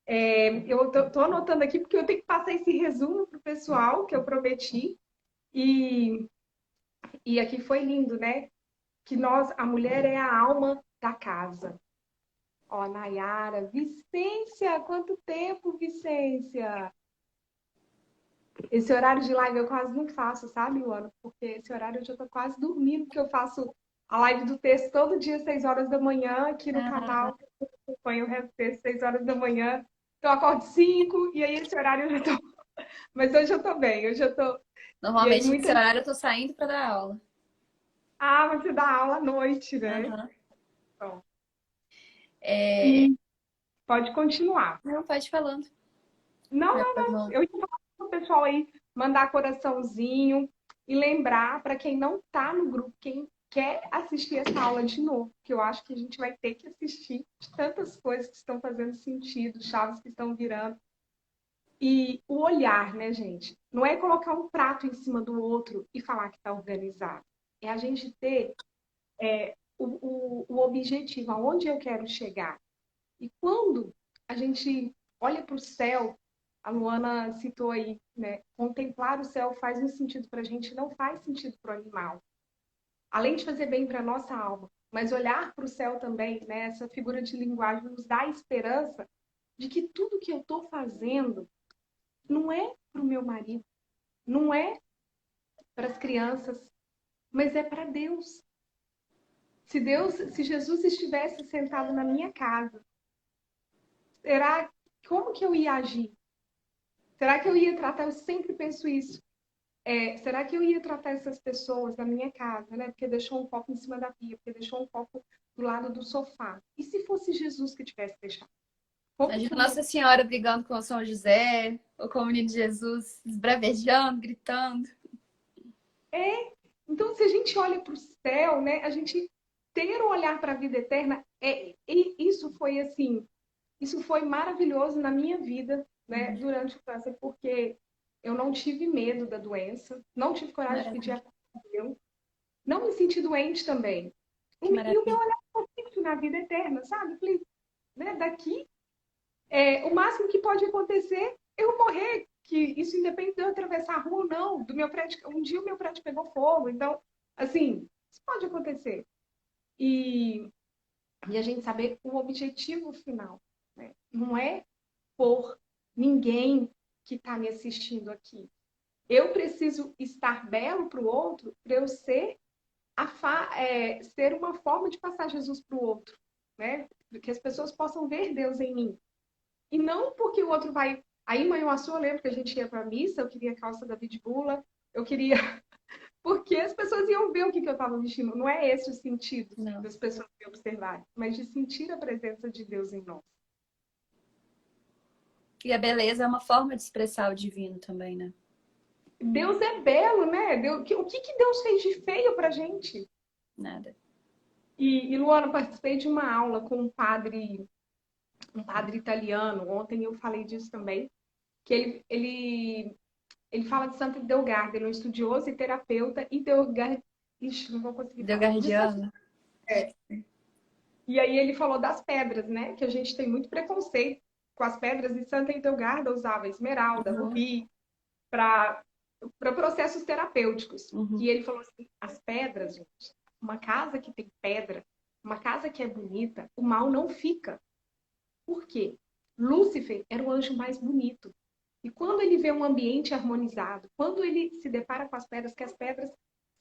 Eu estou anotando aqui porque eu tenho que passar esse resumo para o pessoal que eu prometi. E aqui foi lindo, né? Que a mulher é a alma da casa. Ó, Nayara, Vicência, quanto tempo, Vicência? Esse horário de live eu quase não faço, sabe, Luana? Porque esse horário eu já tô quase dormindo, porque eu faço a live do texto todo dia, 6 horas da manhã, aqui no canal. Eu acompanho o resto do texto, 6 horas da manhã. Então, eu acordo 5, e aí esse horário eu já tô. Mas hoje eu tô bem, hoje eu tô. E aí, Normalmente, nesse horário, eu tô saindo para dar aula. Ah, você dá aula à noite, né? Aham. Então, É... e pode continuar. Não, pode ir falando. Não, Vai não, pra não. mão. Eu ia falar pro pessoal aí mandar coraçãozinho e lembrar para quem não está no grupo, quem quer assistir essa aula de novo, que eu acho que a gente vai ter que assistir de tantas coisas que estão fazendo sentido, chaves que estão virando. E o olhar, né, gente? Não é colocar um prato em cima do outro e falar que está organizado. É a gente ter o objetivo, aonde eu quero chegar. E quando a gente olha para o céu, a Luana citou aí, né? Contemplar o céu faz um sentido para a gente, não faz sentido para o animal. Além de fazer bem para a nossa alma, mas olhar para o céu também, né? Essa figura de linguagem nos dá a esperança de que tudo que eu estou fazendo não é para o meu marido, não é para as crianças, mas é para Deus. Se Jesus estivesse sentado na minha casa, como que eu ia agir? Será que eu ia tratar? Eu sempre penso isso. Será que eu ia tratar essas pessoas da minha casa, né? Porque deixou um copo em cima da pia, porque deixou um copo do lado do sofá. E se fosse Jesus que tivesse deixado? Como que Imagina eu ia... Nossa Senhora brigando com o São José, ou com o menino Jesus, esbravejando, gritando. Então, se a gente olha para o céu, né, a gente ter um olhar para a vida eterna, e isso foi assim, isso foi maravilhoso na minha vida, né, Uhum. durante o câncer, porque eu não tive medo da doença, não tive coragem de pedir a Maravilha. Deus, não me senti doente também. Que E o meu maravilha. olhar foi fixo na vida eterna, sabe? Falei, né, daqui, o máximo que pode acontecer é eu morrer, que isso independe de eu atravessar a rua ou não, do meu prédio, um dia o meu prédio pegou fogo, então, assim, isso pode acontecer. E, e a gente saber o objetivo final, né? Não é por ninguém que está me assistindo aqui. Eu preciso estar belo para o outro para eu ser, ser uma forma de passar Jesus para o outro, né? Que as pessoas possam ver Deus em mim. E não porque o outro vai. Aí, mãe, eu lembro que a gente ia para a missa, eu queria a calça da Pitbull, eu queria. Porque as pessoas iam ver o que eu estava vestindo. Não é esse o sentido Não. das pessoas me observarem, mas de sentir a presença de Deus em nós. E a beleza é uma forma de expressar o divino também, né? Deus é belo, né? O que Deus fez de feio pra gente? Nada. E Luana, participei de uma aula com um padre italiano. Ontem eu falei disso também. Que ele fala de Santo Delgardo, ele é um estudioso e terapeuta e Delgardo. Ixi, não vou conseguir Deu falar. guardiana. E aí ele falou das pedras, né? Que a gente tem muito preconceito com as pedras e Santa Delgarda usava esmeralda, Uhum. rubi para processos terapêuticos. E Uhum. ele falou assim: as pedras, gente, uma casa que tem pedra, uma casa que é bonita, o mal não fica. Por quê? Lúcifer era o anjo mais bonito. E quando ele vê um ambiente harmonizado, quando ele se depara com as pedras, que as pedras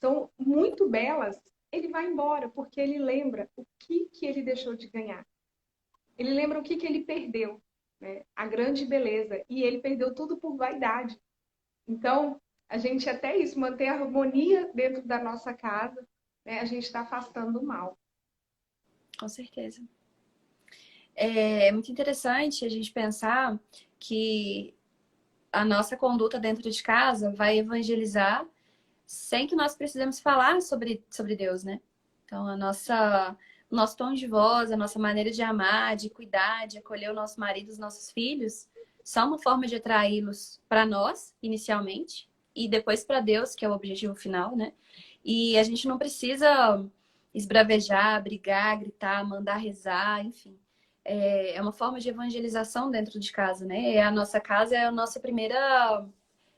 são muito belas, ele vai embora, porque ele lembra o que ele deixou de ganhar. Ele lembra o que ele perdeu, né? A grande beleza. E ele perdeu tudo por vaidade. Então, a gente até isso, manter a harmonia dentro da nossa casa, né? A gente está afastando o mal. Com certeza. É muito interessante a gente pensar que a nossa conduta dentro de casa vai evangelizar sem que nós precisemos falar sobre Deus, né? Então, o nosso tom de voz, a nossa maneira de amar, de cuidar, de acolher o nosso marido, os nossos filhos, são uma forma de atraí-los para nós, inicialmente, e depois para Deus, que é o objetivo final, né? E a gente não precisa esbravejar, brigar, gritar, mandar rezar, enfim. É uma forma de evangelização dentro de casa, né? A nossa casa é a nossa primeira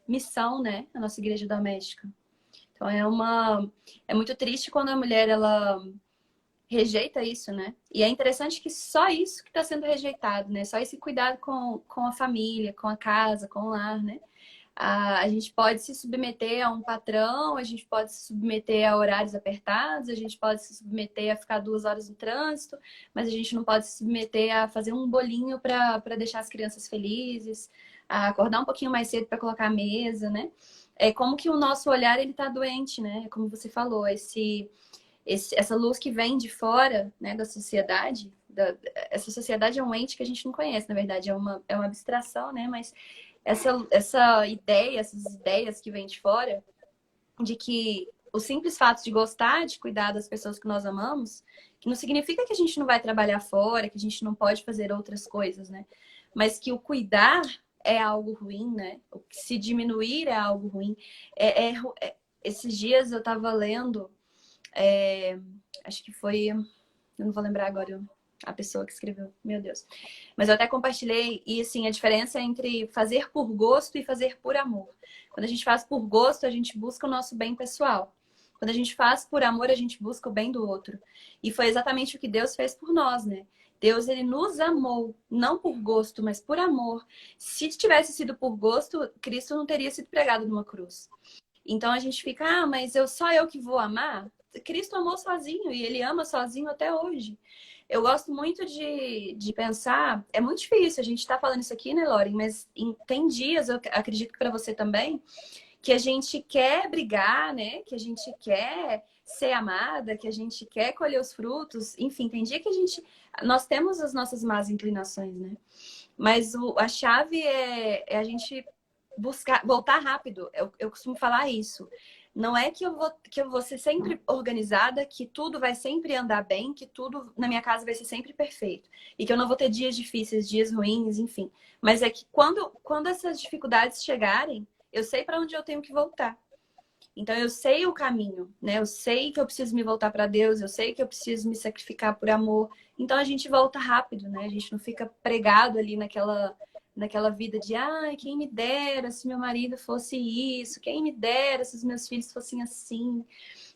missão, né? A nossa igreja doméstica. Então é muito triste quando a mulher ela rejeita isso, né? E é interessante que só isso que está sendo rejeitado, né? Só esse cuidado com a família, com a casa, com o lar, né? A gente pode se submeter a um patrão, a gente pode se submeter a horários apertados, a gente pode se submeter a ficar 2 horas no trânsito, mas a gente não pode se submeter a fazer um bolinho para deixar as crianças felizes, a acordar um pouquinho mais cedo para colocar a mesa, né? É como que o nosso olhar ele está doente, né? Como você falou, essa luz que vem de fora, né, da sociedade. Essa sociedade é um ente que a gente não conhece, na verdade, é uma abstração, né? Mas essa ideia, essas ideias que vêm de fora, de que o simples fato de gostar de cuidar das pessoas que nós amamos, que não significa que a gente não vai trabalhar fora, que a gente não pode fazer outras coisas, né? Mas que o cuidar é algo ruim, né? O que se diminuir é algo ruim. Esses dias eu estava lendo, acho que foi, eu não vou lembrar agora a pessoa que escreveu, meu Deus. Mas eu até compartilhei, e assim, a diferença entre fazer por gosto e fazer por amor. Quando a gente faz por gosto, a gente busca o nosso bem pessoal. Quando a gente faz por amor, a gente busca o bem do outro. E foi exatamente o que Deus fez por nós, né? Deus, ele nos amou, não por gosto, mas por amor. Se tivesse sido por gosto, Cristo não teria sido pregado numa cruz. Então a gente fica, mas só eu que vou amar? Cristo amou sozinho e ele ama sozinho até hoje. Eu gosto muito de pensar, é muito difícil a gente estar falando isso aqui, né, Lauren? Mas tem dias, eu acredito que para você também, que a gente quer brigar, né? Que a gente quer ser amada, que a gente quer colher os frutos. Enfim, tem dia que nós temos as nossas más inclinações, né? Mas a chave é a gente buscar, voltar rápido. Eu costumo falar isso. Não é que eu vou ser sempre organizada, que tudo vai sempre andar bem, que tudo na minha casa vai ser sempre perfeito. E que eu não vou ter dias difíceis, dias ruins, enfim. Mas é que quando essas dificuldades chegarem, eu sei para onde eu tenho que voltar. Então eu sei o caminho, né? Eu sei que eu preciso me voltar para Deus, eu sei que eu preciso me sacrificar por amor. Então a gente volta rápido, né? A gente não fica pregado ali naquela vida de, ai, quem me dera se meu marido fosse isso, quem me dera se os meus filhos fossem assim,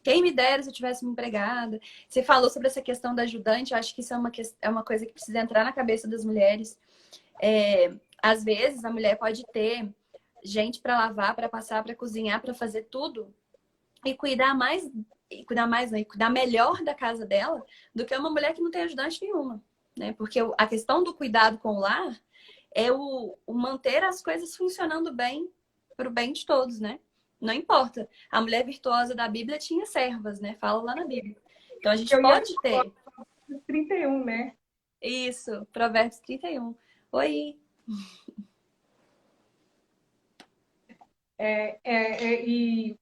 quem me dera se eu tivesse uma empregada. Você falou sobre essa questão da ajudante, eu acho que isso é uma coisa que precisa entrar na cabeça das mulheres. Às vezes a mulher pode ter gente para lavar, para passar, para cozinhar, para fazer tudo e cuidar melhor da casa dela do que uma mulher que não tem ajudante nenhuma, né? Porque a questão do cuidado com o lar é o manter as coisas funcionando bem para o bem de todos, né? Não importa. A mulher virtuosa da Bíblia tinha servas, né? Fala lá na Bíblia. Então a gente Eu ia pode ter 31, né? isso, Provérbios 31. Oi. E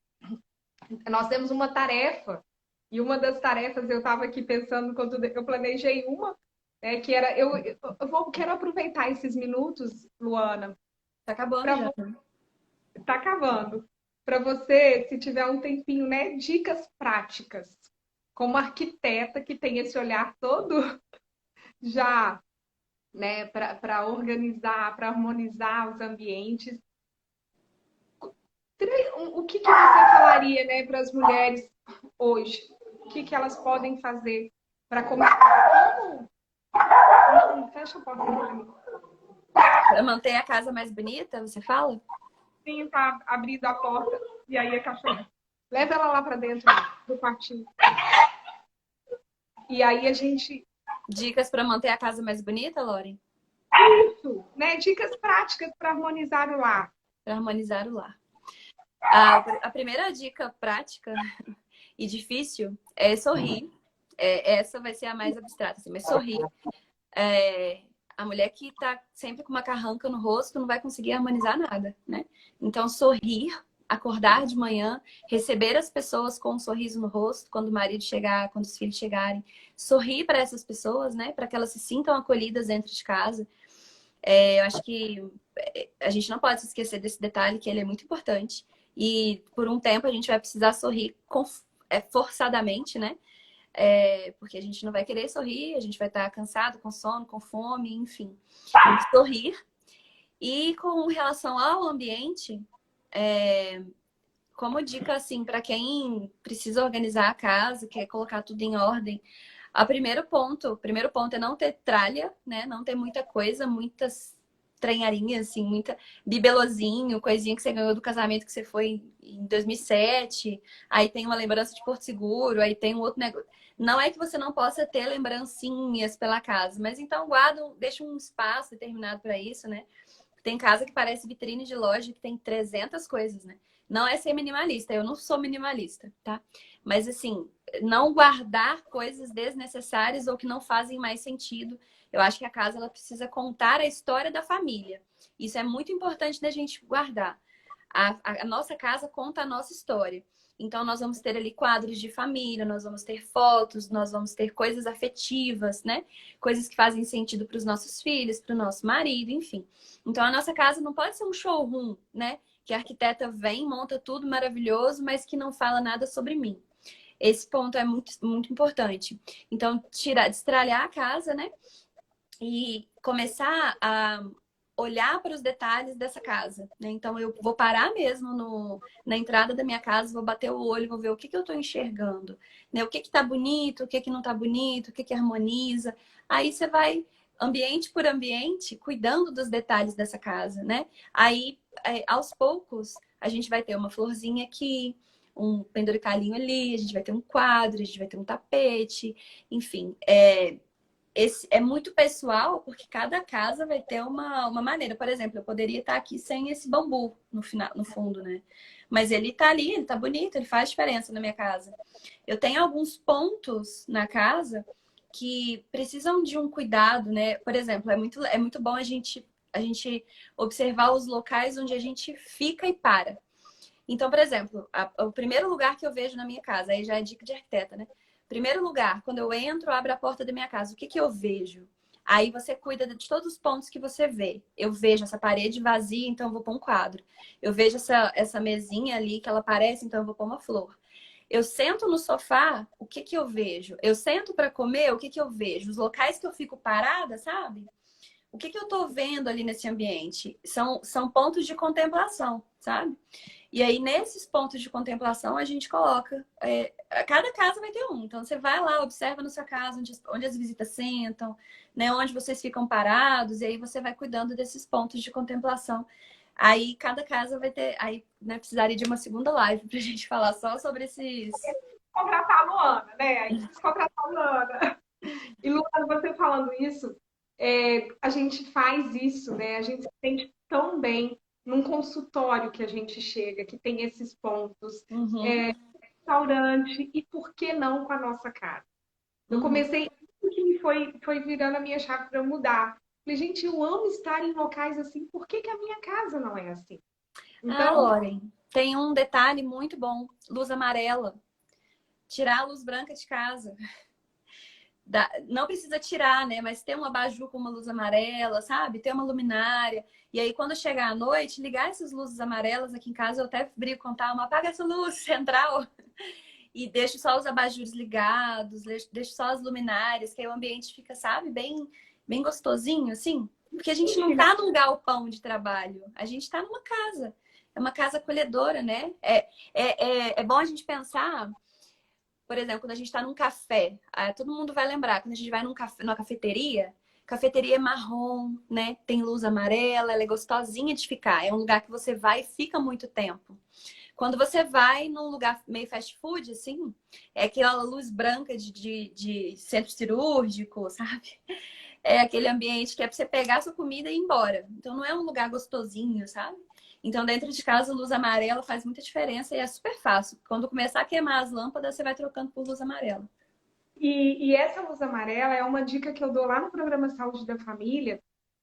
nós temos uma tarefa, e uma das tarefas eu estava aqui pensando quando eu planejei uma, que era quero aproveitar esses minutos, Luana, Tá acabando para já. tá acabando, para você, se tiver um tempinho, né, dicas práticas, como arquiteta que tem esse olhar todo já, né, para organizar, para harmonizar os ambientes. O que você falaria, né, para as mulheres hoje? O que elas podem fazer para começar? Não, fecha a porta para mim. Para manter a casa mais bonita, você fala? Sim, tá abrindo a porta e aí a cachorra. Leva ela lá para dentro do quartinho. E aí a gente. Dicas para manter a casa mais bonita, Lore? Isso, né? Dicas práticas para harmonizar o lar. Para harmonizar o lar. A primeira dica prática e difícil é sorrir. Essa vai ser a mais abstrata, assim, mas sorrir. A mulher que tá sempre com uma carranca no rosto não vai conseguir harmonizar nada, né? Então, sorrir, acordar de manhã, receber as pessoas com um sorriso no rosto, quando o marido chegar, quando os filhos chegarem. Sorrir para essas pessoas, né? Para que elas se sintam acolhidas dentro de casa. Eu acho que a gente não pode se esquecer desse detalhe, que ele é muito importante. E por um tempo a gente vai precisar sorrir forçadamente, né? Porque a gente não vai querer sorrir, a gente vai estar cansado, com sono, com fome, enfim. Sorrir. E com relação ao ambiente, como dica, assim, para quem precisa organizar a casa, quer colocar tudo em ordem, o primeiro ponto é não ter tralha, né? Não ter muita coisa, muitas trenharinhas, assim, muita bibelozinho, coisinha que você ganhou do casamento que você foi em 2007. Aí tem uma lembrança de Porto Seguro, aí tem um outro negócio. Não é que você não possa ter lembrancinhas pela casa, mas então deixa um espaço determinado para isso, né? Tem casa que parece vitrine de loja que tem 300 coisas, né? Não é ser minimalista, eu não sou minimalista, tá? Mas assim, não guardar coisas desnecessárias ou que não fazem mais sentido. Eu acho que a casa ela precisa contar a história da família. Isso é muito importante da gente guardar. A nossa casa conta a nossa história. Então, nós vamos ter ali quadros de família, nós vamos ter fotos, nós vamos ter coisas afetivas, né? Coisas que fazem sentido para os nossos filhos, para o nosso marido, enfim. Então, a nossa casa não pode ser um showroom, né? Que a arquiteta vem, monta tudo maravilhoso, mas que não fala nada sobre mim. Esse ponto é muito, muito importante. Então, destralhar a casa, né? E começar a olhar para os detalhes dessa casa, né? Então, eu vou parar mesmo na entrada da minha casa, vou bater o olho, vou ver o que eu estou enxergando, né? O que está bonito, o que não está bonito, o que harmoniza. Aí você vai, ambiente por ambiente, cuidando dos detalhes dessa casa, né? Aí, aos poucos, a gente vai ter uma florzinha aqui, um penduricalhinho ali, a gente vai ter um quadro, a gente vai ter um tapete, enfim. Esse é muito pessoal, porque cada casa vai ter uma maneira. Por exemplo, eu poderia estar aqui sem esse bambu no fundo, né? Mas ele tá ali, ele tá bonito, ele faz diferença na minha casa. Eu tenho alguns pontos na casa que precisam de um cuidado, né? Por exemplo, é muito bom a gente observar os locais onde a gente fica e para. Então, por exemplo, o primeiro lugar que eu vejo na minha casa, aí já é dica de arquiteta, né? Primeiro lugar, quando eu entro, abro a porta da minha casa, o que que eu vejo? Aí você cuida de todos os pontos que você vê. Eu vejo essa parede vazia, então eu vou pôr um quadro. Eu vejo essa mesinha ali que ela aparece, então eu vou pôr uma flor. Eu sento no sofá, o que que eu vejo? Eu sento para comer, o que que eu vejo? Os locais que eu fico parada, sabe? O que que eu tô vendo ali nesse ambiente? São pontos de contemplação, sabe? E aí, nesses pontos de contemplação, a gente coloca. Cada casa vai ter um. Então, você vai lá, observa na sua casa onde as visitas sentam, né? Onde vocês ficam parados, e aí você vai cuidando desses pontos de contemplação. Aí, cada casa vai ter. Aí, né, precisaria de uma segunda live pra gente falar só sobre esses. Contratar a Luana, né? Aí precisa contratar a Luana. E Luana, você falando isso, a gente faz isso, né? A gente se sente tão bem num consultório que a gente chega, que tem esses pontos, Uhum, restaurante, e por que não com a nossa casa? Eu uhum. comecei, isso que me foi virando a minha chave para eu mudar. Falei, gente, eu amo estar em locais assim, por que que a minha casa não é assim? Ah, Então, Loren, tem um detalhe muito bom: luz amarela. Tirar a luz branca de casa. Não precisa tirar, né? Mas ter um abajur com uma luz amarela, sabe? Ter uma luminária. E aí, quando chegar à noite, ligar essas luzes amarelas aqui em casa, eu até brinco com uma apaga essa luz central e deixo só os abajures ligados, deixo só as luminárias, que aí o ambiente fica, sabe, bem gostosinho, assim. Porque a gente não tá num galpão de trabalho, a gente tá numa casa. É uma casa acolhedora, né? É bom a gente pensar, por exemplo, quando a gente está num café, todo mundo vai lembrar, quando a gente vai numa cafeteria, cafeteria é marrom, né? Tem luz amarela, ela é gostosinha de ficar. É um lugar que você vai e fica muito tempo. Quando você vai num lugar meio fast food, assim, é aquela luz branca de centro cirúrgico, sabe? É aquele ambiente que é pra você pegar a sua comida e ir embora. Então não é um lugar gostosinho, sabe? Então, dentro de casa, luz amarela faz muita diferença e é super fácil. Quando começar a queimar as lâmpadas, você vai trocando por luz amarela. e essa luz amarela é uma dica que eu dou lá no programa Saúde da Família,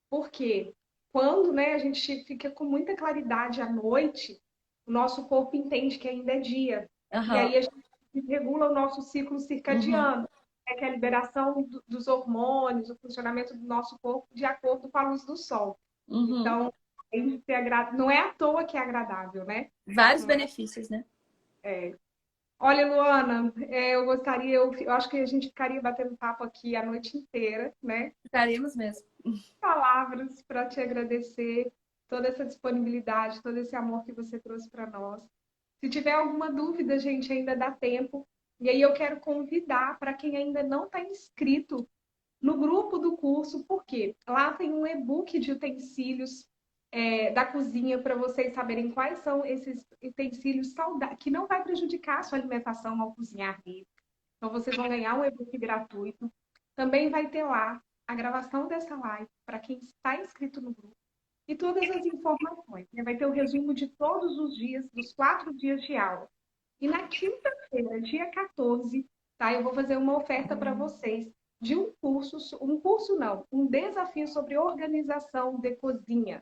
porque quando, né, a gente fica com muita claridade à noite, o nosso corpo entende que ainda é dia. E Aham. aí a gente regula o nosso ciclo Uhum. circadiano, né, que é a liberação dos hormônios, o funcionamento do nosso corpo de acordo com a luz do sol. Uhum. Então, não é à toa que é agradável, né? Vários Não é? benefícios, né? Olha, Luana, eu gostaria, eu acho que a gente ficaria batendo papo aqui a noite inteira, né? Ficaríamos mesmo. Palavras para te agradecer toda essa disponibilidade, todo esse amor que você trouxe para nós. Se tiver alguma dúvida, gente, ainda dá tempo. E aí eu quero convidar para quem ainda não está inscrito no grupo do curso, porque lá tem um e-book de utensílios da cozinha para vocês saberem quais são esses utensílios saudáveis, que não vai prejudicar a sua alimentação ao cozinhar dele. Então vocês vão ganhar um e-book gratuito. Também vai ter lá a gravação dessa live para quem está inscrito no grupo e todas as informações, né? Vai ter o resumo de todos os dias, dos 4 dias de aula. E na quinta-feira, dia 14, tá? Eu vou fazer uma oferta para vocês de um curso não, um desafio sobre organização de cozinha.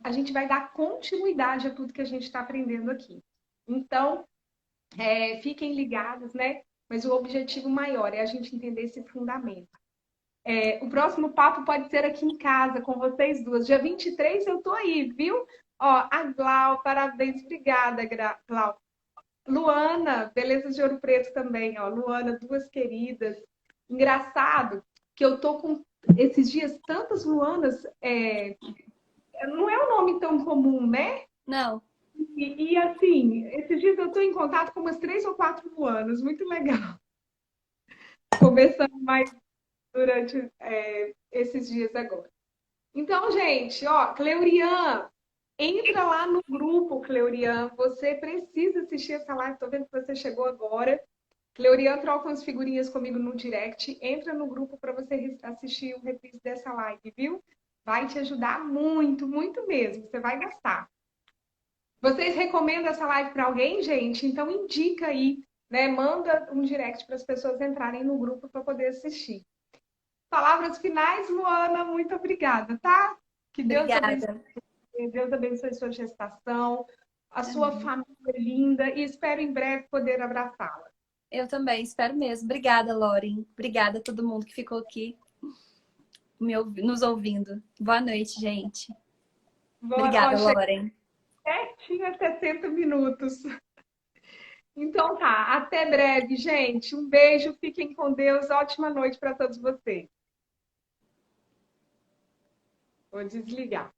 A gente vai dar continuidade a tudo que a gente está aprendendo aqui. Então, fiquem ligados, né? Mas o objetivo maior é a gente entender esse fundamento. O próximo papo pode ser aqui em casa, com vocês duas. Dia 23 eu tô aí, viu? Ó, a Glau, parabéns, obrigada, Glau. Luana, Beleza de Ouro Preto também, ó. Luana, duas queridas. Engraçado que eu tô com esses dias tantas Luanas, não é um nome tão comum, né? Não. Assim, esses dias eu tô em contato com umas 3 ou 4 Luanas, muito legal. Conversando mais durante esses dias agora. Então, gente, ó, Cleurian, entra lá no grupo, Cleurian. Você precisa assistir essa live. Tô vendo que você chegou agora. Cleurian troca umas figurinhas comigo no direct. Entra no grupo para você assistir o reprise dessa live, viu? Vai te ajudar muito, muito mesmo. Você vai gostar. Vocês recomendam essa live para alguém, gente? Então indica aí, né? Manda um direct para as pessoas entrarem no grupo para poder assistir. Palavras finais, Luana, muito obrigada, tá? Que Deus abençoe, Obrigada. Deus abençoe sua gestação, a sua Amém. família linda e espero em breve poder abraçá-la. Eu também, espero mesmo. Obrigada, Lauren. Obrigada a todo mundo que ficou aqui nos ouvindo. Boa noite, gente. Ó, Obrigada, cheguei Lauren. certinho a 60 minutos. Então tá, até breve, gente. Um beijo, fiquem com Deus. Ótima noite para todos vocês. Vou desligar.